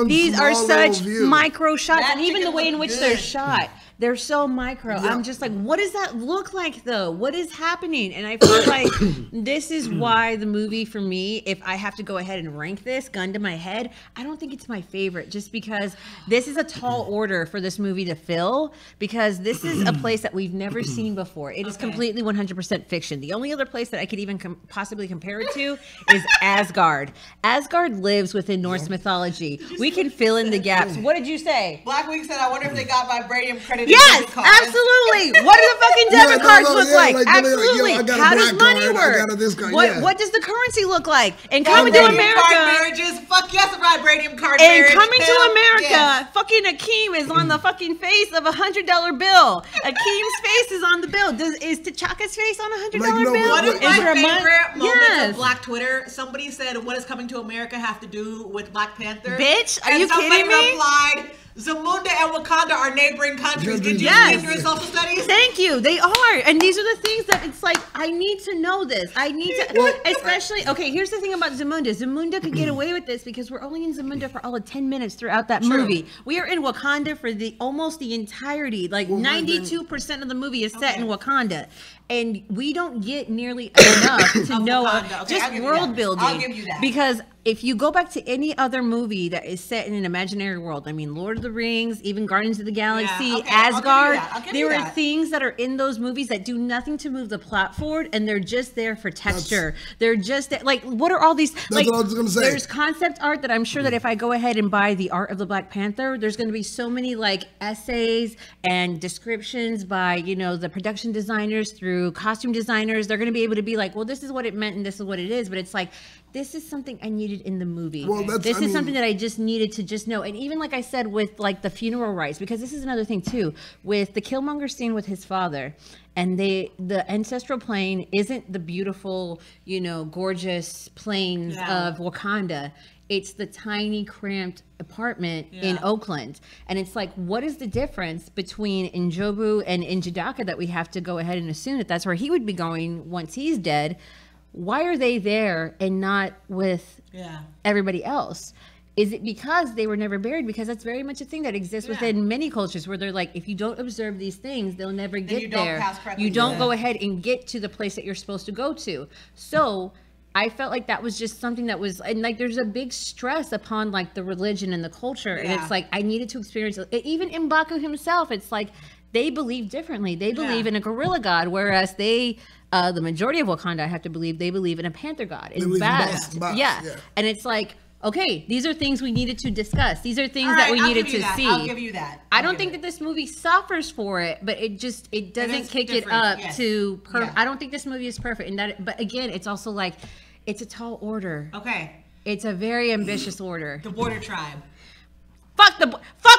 these are such micro shots, and even the way in which they're shot. They're so micro. Yeah. I'm just like, what does that look like, though? What is happening? And I feel like this is why the movie, for me, if I have to go ahead and rank this, gun to my head, I don't think it's my favorite, just because this is a tall order for this movie to fill, because this is a place that we've never seen before. It is completely 100% fiction. The only other place that I could even possibly compare it to is Asgard. Asgard lives within Norse mythology. We can fill in the gaps. What did you say? Black Week said, I wonder if they got vibranium credit get Yes, debit cards. absolutely. What do the fucking debit cards look like? like, Absolutely. I got a How does black money card, I work? got a this card, What does the currency look like? And Fuck coming to Vibranium America. card marriages. Fuck yes, a vibranium card And marriage. coming to Hell America, yes. fucking Akeem is on the fucking face of $100 bill. Akeem's face is on the bill. Is T'Chaka's face on $100 Like, no, bill? One of Is my there a favorite moments Yes. of Black Twitter, somebody said, what does coming to America have to do with Black Panther? Bitch, are and you somebody kidding me? replied, Zamunda and Wakanda are neighboring countries. Did you Yes. read your social studies? Thank you. They are. And these are the things that it's like, I need to know this. I need to, especially, okay, here's the thing about Zamunda. Zamunda could get away with this because we're only in Zamunda for all of 10 minutes throughout that movie. We are in Wakanda for almost the entirety, like 92% of the movie is set in Wakanda. And we don't get nearly enough to know Wakanda. Okay, just I'll give you world that. building. I'll give you that. Because if you go back to any other movie that is set in an imaginary world, I mean, Lord of the Rings, even Guardians of the Galaxy, okay, I'll give you Asgard, that. I'll give there you are that. things that are in those movies that do nothing to move the plot forward, and they're just there for texture. They're just like, what are all these? Like, what I was gonna say. There's concept art that I'm sure that if I go ahead and buy the art of the Black Panther, there's going to be so many like essays and descriptions by the production designers through costume designers. They're going to be able to be like, well, this is what it meant and this is what it is. But it's like, this is something I needed in the movie. Well, this is something that I just needed to just know. And even like I said with like the funeral rites, because this is another thing too, with the Killmonger scene with his father, and the ancestral plane isn't the beautiful, gorgeous plains of Wakanda. It's the tiny, cramped apartment in Oakland. And it's like, what is the difference between Njobu and Njidaka that we have to go ahead and assume that that's where he would be going once he's dead? Why are they there and not with everybody else? Is it because they were never buried? Because that's very much a thing that exists within many cultures where they're like, if you don't observe these things, they'll never get there. You don't go ahead and get to the place that you're supposed to go to. So I felt like that was just something that was, and like there's a big stress upon like the religion and the culture. And it's like, I needed to experience it. Even M'Baku himself, it's like they believe differently. They believe in a gorilla god, whereas they, the majority of Wakanda, I have to believe, they believe in a panther god. In Bast. Yeah. And it's like, okay, these are things we needed to discuss. These are things that we needed to see. I'll give you that. I don't think that this movie suffers for it, but it doesn't kick it up to I don't think this movie is perfect. And that, but again, it's also like, it's a tall order. Okay. It's a very ambitious order. The border tribe. Fuck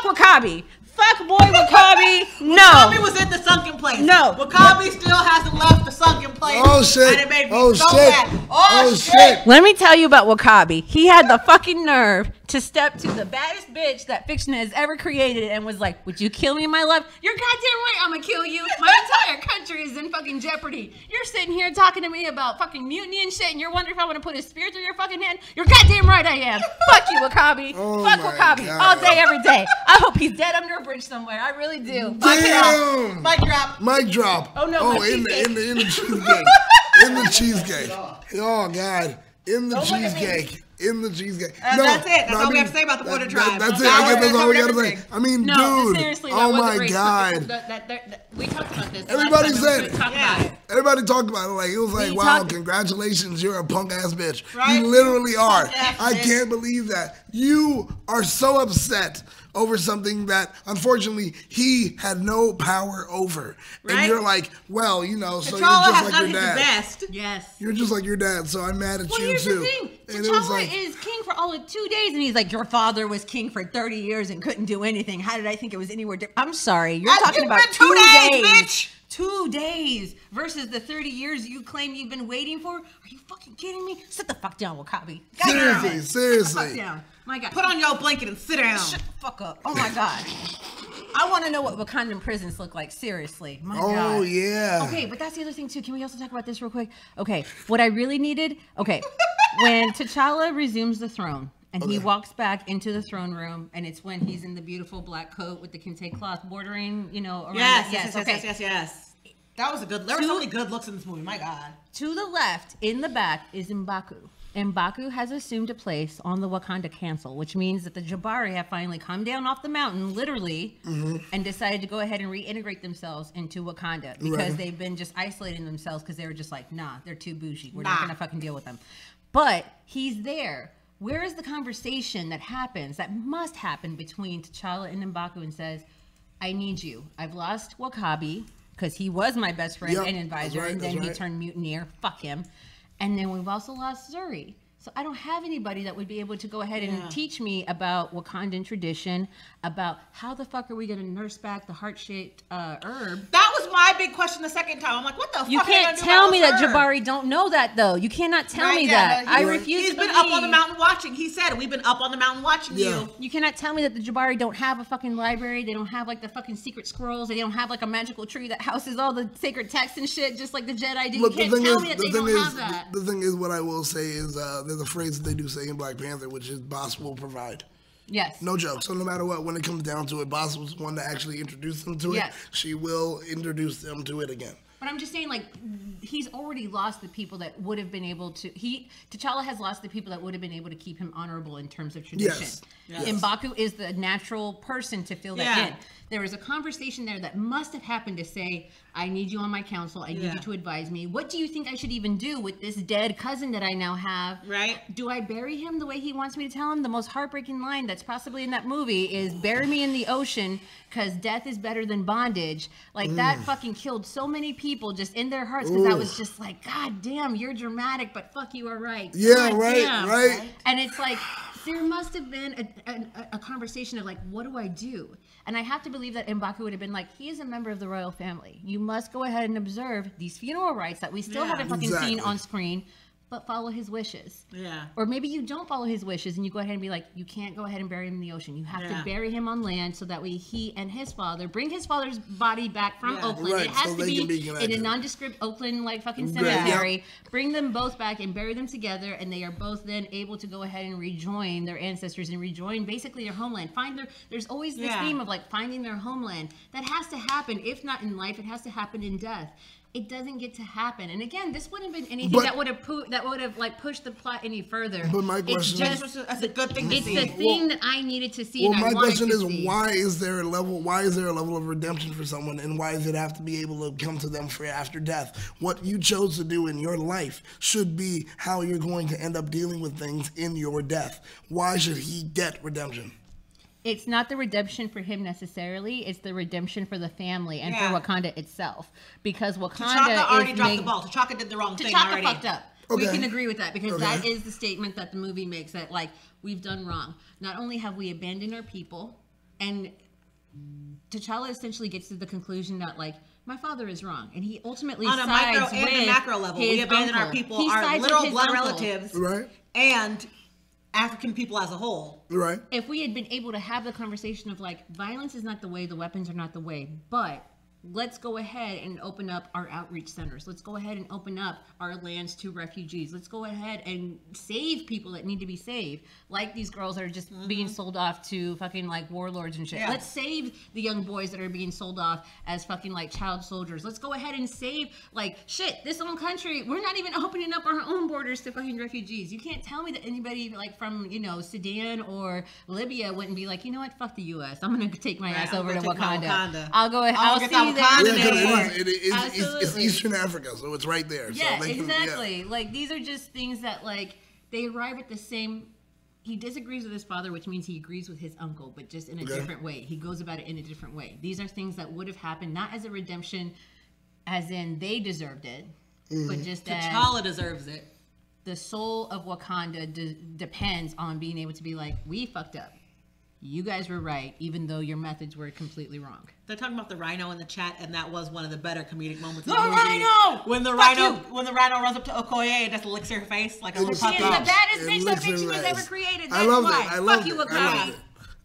Wakabi. Fuck boy Wakabi. No. Wakabi was in the sunken place. No. Wakabi still hasn't left the sunken place. Oh shit. And it made me Oh so shit. mad. Oh shit. Let me tell you about Wakabi. He had the fucking nerve to step to the baddest bitch that fiction has ever created and was like, would you kill me, my love? You're goddamn right I'm gonna kill you. My entire country is in fucking jeopardy. You're sitting here talking to me about fucking mutiny and shit, and you're wondering if I want to put a spear through your fucking head? You're goddamn right I am. Fuck you, Wakabi. Oh Fuck my Wakabi. God. All day, every day. I hope he's dead under a bridge somewhere. I really do. Damn. Mic drop. Mic drop. Oh, no, my in the cheesecake. In the cheesecake. Oh God. In the cheesecake. In the cheesecake. That's it. That's all we have to say about the border tribe. That's it. I guess that's all we gotta say. I mean, No, dude. seriously, that Oh was a my great God. we talked about this. Everybody last time, said and we it. talked about it. Everybody talked about it. Like it was like, We wow, talked- congratulations, you're a punk ass bitch. Right? You literally are. Punk-ass I bitch. can't believe that. You are so upset over something that unfortunately he had no power over. And Right? you're like, well, so you're T'Challa just has like done your his dad. best. Yes. You're just like your dad, so I'm mad at Well, you here's too. the thing. And it was T'Challa like, is king for all of 2 days, and he's like, your father was king for 30 years and couldn't do anything. How did I think it was anywhere different? I'm sorry. You're talking about It's been 2 days, bitch. 2 days versus the 30 years you claim you've been waiting for. Are you fucking kidding me? Sit the fuck down, Wakabi. seriously, Sit the fuck seriously. down. My God. Put on your blanket and sit down. Shut the fuck up. Oh my God. I want to know what Wakandan prisons look like. Seriously. My God. Oh yeah. Okay, but that's the other thing too. Can we also talk about this real quick? Okay, what I really needed. Okay, when T'Challa resumes the throne and he walks back into the throne room, and it's when he's in the beautiful black coat with the kente cloth bordering, around Yes. it. That was a good. There were so many good looks in this movie. My God. To the left, in the back, is M'Baku. M'Baku has assumed a place on the Wakanda Council, which means that the Jabari have finally come down off the mountain, literally, and decided to go ahead and reintegrate themselves into Wakanda because they've been just isolating themselves because they were just like, nah, they're too bougie. We're not going to fucking deal with them. But he's there. Where is the conversation that happens, that must happen between T'Challa and M'Baku and says, I need you. I've lost Wakabi because he was my best friend and advisor, and then he turned mutineer. Fuck him. And then we've also lost Zuri. So I don't have anybody that would be able to go ahead and teach me about Wakandan tradition, about how the fuck are we going to nurse back the heart-shaped herb. That was my big question the second time. I'm like, what the fuck? You can't tell me that Jabari don't know that, though. You cannot tell me that. I refuse to believe. He's been up on the mountain watching. He said, we've been up on the mountain watching you. You cannot tell me that the Jabari don't have a fucking library. They don't have, like, the fucking secret scrolls. They don't have, like, a magical tree that houses all the sacred texts and shit, just like the Jedi do. You can't tell me that they don't have that. The thing is, what I will say is there's a phrase that they do say in Black Panther, which is boss will provide. Yes. No joke. So no matter what, when it comes down to it, boss was one to actually introduce them to it. She will introduce them to it again. But I'm just saying, like, he's already lost the people that would have been able to. T'Challa has lost the people that would have been able to keep him honorable in terms of tradition. Yes. M'Baku is the natural person to fill that in. There was a conversation there that must have happened to say, I need you on my council. I need you to advise me. What do you think I should even do with this dead cousin that I now have? Right. Do I bury him the way he wants me to tell him? The most heartbreaking line that's possibly in that movie is, bury me in the ocean because death is better than bondage. Like, that fucking killed so many people just in their hearts, because I was just like, God damn, you're dramatic, but fuck, you are right. Yeah, God right, damn. right. And it's like, there must have been a conversation of like, what do I do? And I have to believe that M'Baku would have been like, he is a member of the royal family. You must go ahead and observe these funeral rites that we still haven't fucking seen on screen, but follow his wishes. Yeah. Or maybe you don't follow his wishes and you go ahead and be like, you can't go ahead and bury him in the ocean. You have to bury him on land so that way he and his father bring his father's body back from Oakland. Right, it has to be in a nondescript Oakland like fucking cemetery. Bring them both back and bury them together, and they are both then able to go ahead and rejoin their ancestors and rejoin basically their homeland. There's always this theme of like finding their homeland. That has to happen. If not in life, it has to happen in death. It doesn't get to happen, and again, this wouldn't have been anything that would have like pushed the plot any further. But my question is, that's a good thing to see. It's the thing that I needed to see. Well, and my question is, why is there a level of redemption for someone, and why does it have to be able to come to them for after death? What you chose to do in your life should be how you're going to end up dealing with things in your death. Why should he get redemption? It's not the redemption for him necessarily. It's the redemption for the family and for Wakanda itself. Because Wakanda T'Chaka already dropped the ball. T'Chaka did the wrong thing already. T'Chaka fucked up. Okay. We can agree with that because that is the statement that the movie makes, that like, we've done wrong. Not only have we abandoned our people, and T'Challa essentially gets to the conclusion that like, my father is wrong, and he ultimately on a micro and a macro level, we abandoned our people, our literal blood relatives, and African people as a whole. Right. If we had been able to have the conversation of like, violence is not the way, the weapons are not the way, but let's go ahead and open up our outreach centers. Let's go ahead and open up our lands to refugees. Let's go ahead and save people that need to be saved. Like these girls that are just being sold off to fucking like warlords and shit. Yeah. Let's save the young boys that are being sold off as fucking like child soldiers. Let's go ahead and save like shit, this own country. We're not even opening up our own borders to fucking refugees. You can't tell me that anybody like from, you know, Sudan or Libya wouldn't be like, you know what, fuck the US. I'm gonna take my ass over to Wakanda. I'll go ahead. I'll see it's Eastern Africa, so it's right there. Yeah, so exactly. Like, these are just things that, like, they arrive at the same... He disagrees with his father, which means he agrees with his uncle, but just in a different way. He goes about it in a different way. These are things that would have happened, not as a redemption, as in they deserved it, but just as... T'Challa deserves it. The soul of Wakanda depends on being able to be like, we fucked up. You guys were right, even though your methods were completely wrong. They're talking about the rhino in the chat, and that was one of the better comedic moments of the movie. Rhino! When the rhino runs up to Okoye and just licks her face like a little puppy. She is the baddest bitch that bitch was ever created. That's why. Fuck you, Wakabi.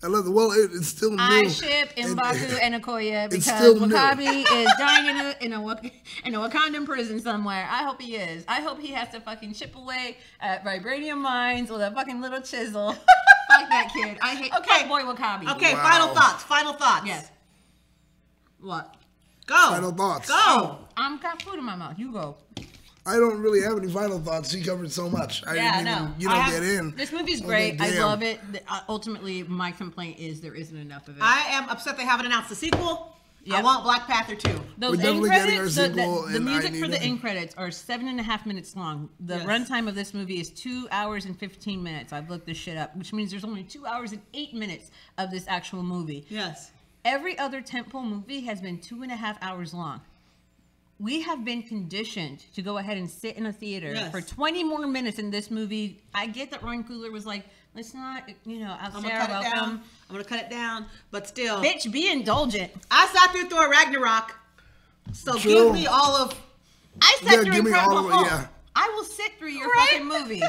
I love it. Well, it's still new. I ship M'Baku and Okoye because Wakabi is dying in a Wakandan prison somewhere. I hope he is. I hope he has to fucking chip away at vibranium mines with a fucking little chisel. Fuck that kid. I hate boy Wakabi. Okay, wow. Final thoughts. Yes. What? Go. Final thoughts. Go. I'm got food in my mouth. You go. I don't really have any final thoughts. She covered so much. I didn't even, get in. This movie's great. I love it. Ultimately, my complaint is there isn't enough of it. I am upset they haven't announced the sequel. Yep. I want Black Panther 2. Those end credits, the music for the end credits are 7.5 minutes long. The runtime of this movie is 2 hours and 15 minutes. I've looked this shit up, which means there's only 2 hours and 8 minutes of this actual movie. Yes. Every other tentpole movie has been 2.5 hours long. We have been conditioned to go ahead and sit in a theater for 20 more minutes in this movie. I get that Ryan Coogler was like, let's not, I'm gonna cut it down. I'm gonna cut it down, but still, bitch, be indulgent. I sat through Thor Ragnarok, so True. give me all of. I sat through Incredible Hulk. Yeah. I will sit through your fucking movie.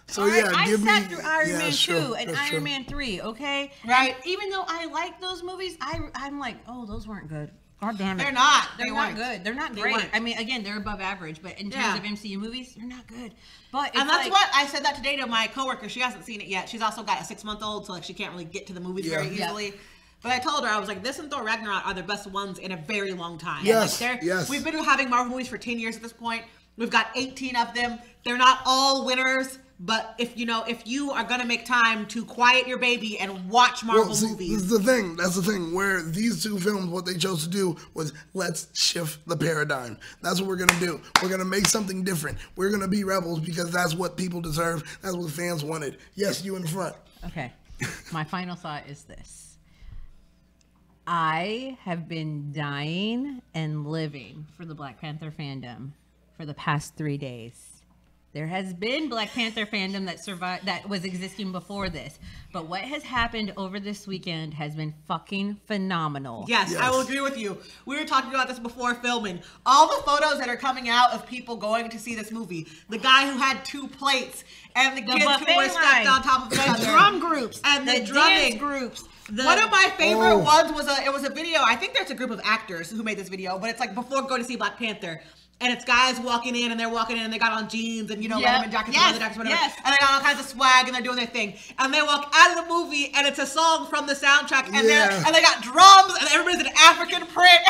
So yeah, I sat through Iron Man 2 and Iron Iron Man 3, okay? Right. And even though I like those movies, I'm like, oh, those weren't good. God damn it. They're not. They're not good. They're not great. I mean, again, they're above average, but in terms of MCU movies, they're not good. But it's and that's what I said that today to my coworker. She hasn't seen it yet. She's also got a 6-month-old, so like she can't really get to the movies very easily. Yeah. But I told her, I was like, this and Thor Ragnarok are the best ones in a very long time. Yes, like yes. We've been having Marvel movies for 10 years at this point. We've got 18 of them. They're not all winners, but if you are gonna make time to quiet your baby and watch Marvel movies, this is the thing. That's the thing. Where these two films, what they chose to do was let's shift the paradigm. That's what we're gonna do. We're gonna make something different. We're gonna be rebels because that's what people deserve. That's what fans wanted. Yes, you in the front. Okay. My final thought is this. I have been dying and living for the Black Panther fandom for the past 3 days. There has been Black Panther fandom that survived, that was existing before this. But what has happened over this weekend has been fucking phenomenal. Yes, I will agree with you. We were talking about this before filming. All the photos that are coming out of people going to see this movie. The guy who had 2 plates and the kids who were stacked on top of each other. The drum groups. And the dance groups. One of my favorite ones was a video. I think there's a group of actors who made this video, but it's like before going to see Black Panther. And it's guys walking in, and they're walking in, and they got on jeans, and leather jackets, and leather jackets, whatever. Yes. And they got all kinds of swag, and they're doing their thing. And they walk out of the movie, and it's a song from the soundtrack, and they got drums, and everybody's in African print.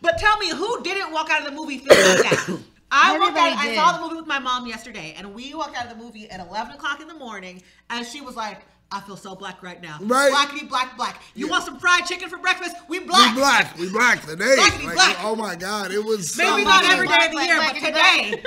But tell me, who didn't walk out of the movie feeling like that? I saw the movie with my mom yesterday, and we walked out of the movie at 11 o'clock in the morning, and she was like, I feel so black right now. Right. Blackity black black. You want some fried chicken for breakfast? We black. We black today. Blackity black. Oh my God, it was maybe not every day of the year, but today.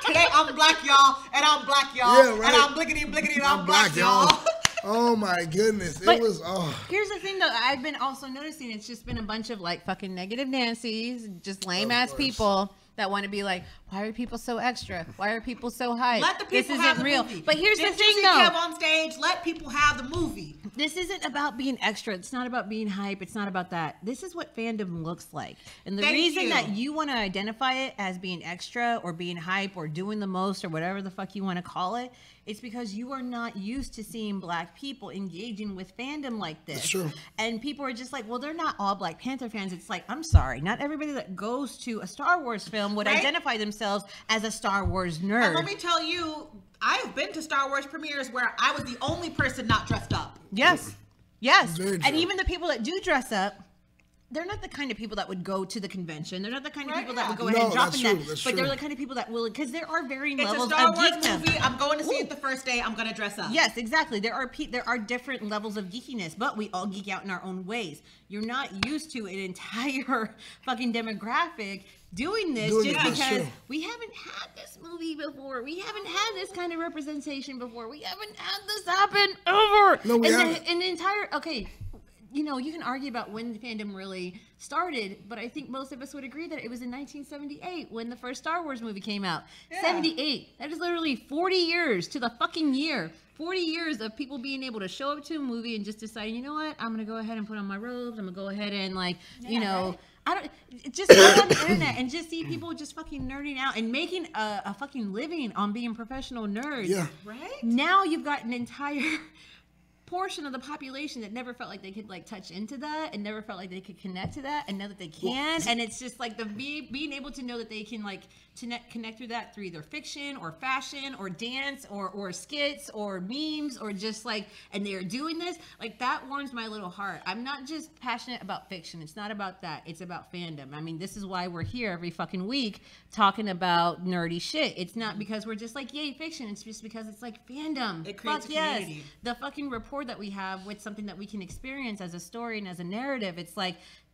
Today I'm black, y'all, and I'm black, y'all, and I'm blickety blickety, and I'm black, y'all. Oh my goodness, it was. Here's the thing, though. I've been also noticing it's just been a bunch of like fucking negative Nancy's, just lame ass people that want to be like, why are people so extra? Why are people so hyped? Let the people have the movie. But here's the thing, though. Kev on stage, let people have the movie. This isn't about being extra. It's not about being hype. It's not about that. This is what fandom looks like. And the reason that you want to identify it as being extra or being hype or doing the most or whatever the fuck you want to call it, it's because you are not used to seeing Black people engaging with fandom like this. That's true. And people are just like, well, they're not all Black Panther fans. It's like, I'm sorry. Not everybody that goes to a Star Wars film would identify themselves as a Star Wars nerd. And let me tell you, I've been to Star Wars premieres where I was the only person not dressed up. Yes. Yes. And even the people that do dress up, they're not the kind of people that would go to the convention. They're not the kind of people that would go ahead and drop in that. But they're the kind of people that will, because there are varying levels of geekdom. It's a Star Wars movie. I'm going to see it the first day. I'm going to dress up. Yes, exactly. There are different levels of geekiness, but we all geek out in our own ways. You're not used to an entire fucking demographic doing this because we haven't had this movie before. We haven't had this kind of representation before. We haven't had this happen ever. No, we haven't. And the entire, you know, you can argue about when the fandom really started, but I think most of us would agree that it was in 1978 when the first Star Wars movie came out. 78. That is literally 40 years to the fucking year. 40 years of people being able to show up to a movie and just decide, you know what, I'm going to go ahead and put on my robes. I'm going to go ahead and just go on the internet and just see people just fucking nerding out and making a fucking living on being professional nerds. Yeah. Right? Now you've got an entire portion of the population that never felt like they could touch into that and never felt like they could connect to that, and now that they can, and it's just like being able to know that they can connect through that through either fiction or fashion or dance or skits or memes or just and they're doing this, that warms my little heart. I'm not just passionate about fiction. It's not about that. It's about fandom. I mean, this is why we're here every fucking week talking about nerdy shit. It's not because we're just yay fiction. It's just because it's fandom. It creates a community. Yes. The fucking rapport that we have with something that we can experience as a story and as a narrative, it's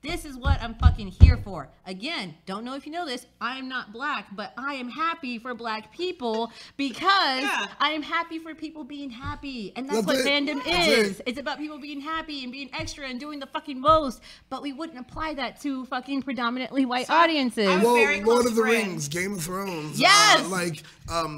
This is what I'm fucking here for. Again, don't know if you know this. I am not black, but I am happy for black people because I am happy for people being happy. And that's what fandom is. It's about people being happy and being extra and doing the fucking most. But we wouldn't apply that to fucking predominantly white audiences. Well, Lord of the Rings, Game of Thrones, yes, like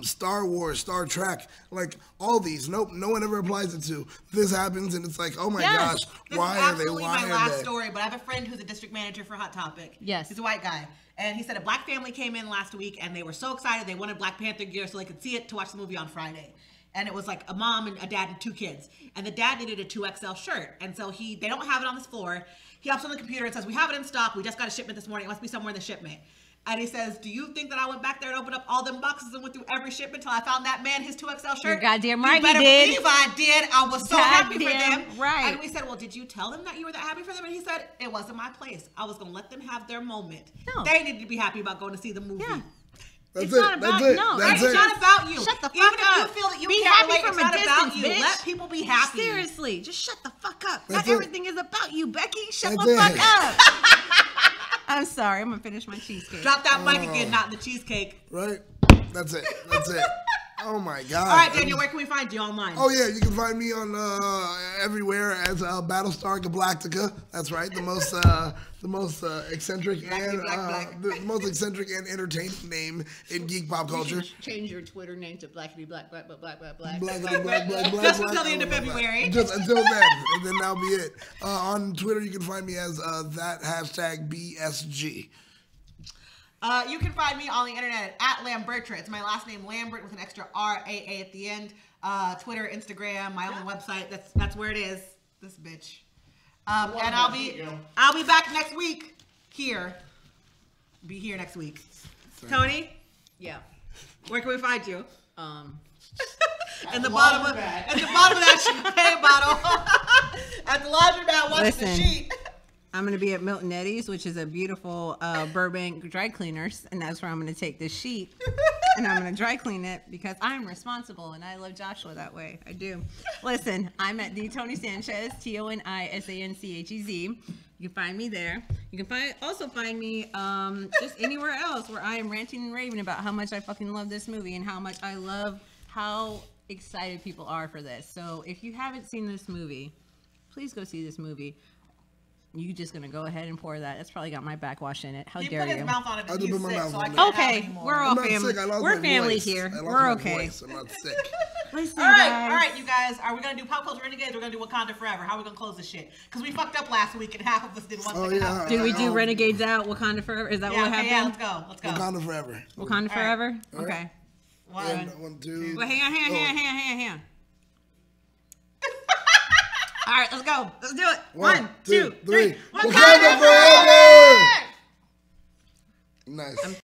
Star Wars, Star Trek, like all these. Nope, no one ever applies it to. This happens, and it's like, oh my gosh, why are they? Why my are last they? story, but I have a friend who's a district manager for Hot Topic. Yes, he's a white guy, and he said a black family came in last week, and they were so excited they wanted Black Panther gear so they could see it to watch the movie on Friday. And it was like a mom and a dad and 2 kids, and the dad needed a 2XL shirt, and so they don't have it on this floor. He hops on the computer and says, "We have it in stock. We just got a shipment this morning. It must be somewhere in the shipment." And he says, "Do you think that I went back there and opened up all them boxes and went through every shipment until I found that man his 2XL shirt?" You're goddamn right, you better he did. believe I did. I was so happy for them. Right. And we said, "Well, did you tell them that you were that happy for them?" And he said, "It wasn't my place. I was going to let them have their moment. No. They needed to be happy about going to see the movie." Yeah. That's it's it. not about, That's it. no, That's it's it. not about you. Shut the fuck Even up. if you feel that you Be can't happy relate, from it's a not about distance, you. bitch. Let people be happy. Seriously, just shut the fuck up. That's Not it. everything is about you, Becky. Shut That's the it. fuck up. I'm sorry. I'm gonna finish my cheesecake. Drop that mic again, not the cheesecake. Right? That's it. That's it. Oh my God. All right, Daniel, where can we find you online? Oh yeah, you can find me on everywhere as Battlestar Galactica. That's right, the most eccentric and the most eccentric and entertaining name in geek pop culture. Change your Twitter name to blackity black black black black black black. Black. Just until the end of February. Just until then, and then that'll be it. On Twitter, you can find me as that hashtag BSG. You can find me on the internet at Lambertra. It's my last name, Lambert, with an extra R-A-A at the end. Twitter, Instagram, my own website. That's where it is. This bitch. And I'll be back next week here. Be here next week. Sorry. Toni? Yeah. Where can we find you? At the bottom of that champagne bottle. At the laundromat watching the sheet. I'm going to be at Milton Eddy's, which is a beautiful Burbank dry cleaners, and that's where I'm going to take this sheet, and I'm going to dry clean it because I'm responsible, and I love Joshua that way. I do. Listen, I'm at the Toni Sanchez, ToniSanchez. You can find me there. You can also find me just anywhere else where I am ranting and raving about how much I fucking love this movie and how much I love how excited people are for this. So if you haven't seen this movie, please go see this movie. You just gonna go ahead and pour that? That's probably got my backwash in it. How dare you? He put his mouth on it, but I just he's put my sick, mouth so on I it. can't have Okay, anymore. we're all I'm not family. sick. I lost We're my family voice. here. I lost We're my okay. voice. I'm not sick. Listen, All guys. right, you guys. Are we gonna do Pop Culture Renegades? We're gonna do Wakanda Forever. How are we gonna close this shit? Because we fucked up last week and half of us did one thing. Yeah. Did we do Renegades Out, Wakanda Forever? Is that what happened? Yeah, let's go. Let's go. Wakanda forever. Wakanda Forever? All right. Okay. One, two. Well, hang on. All right, let's go. Let's do it. One, two, three. Wakanda forever! Nice.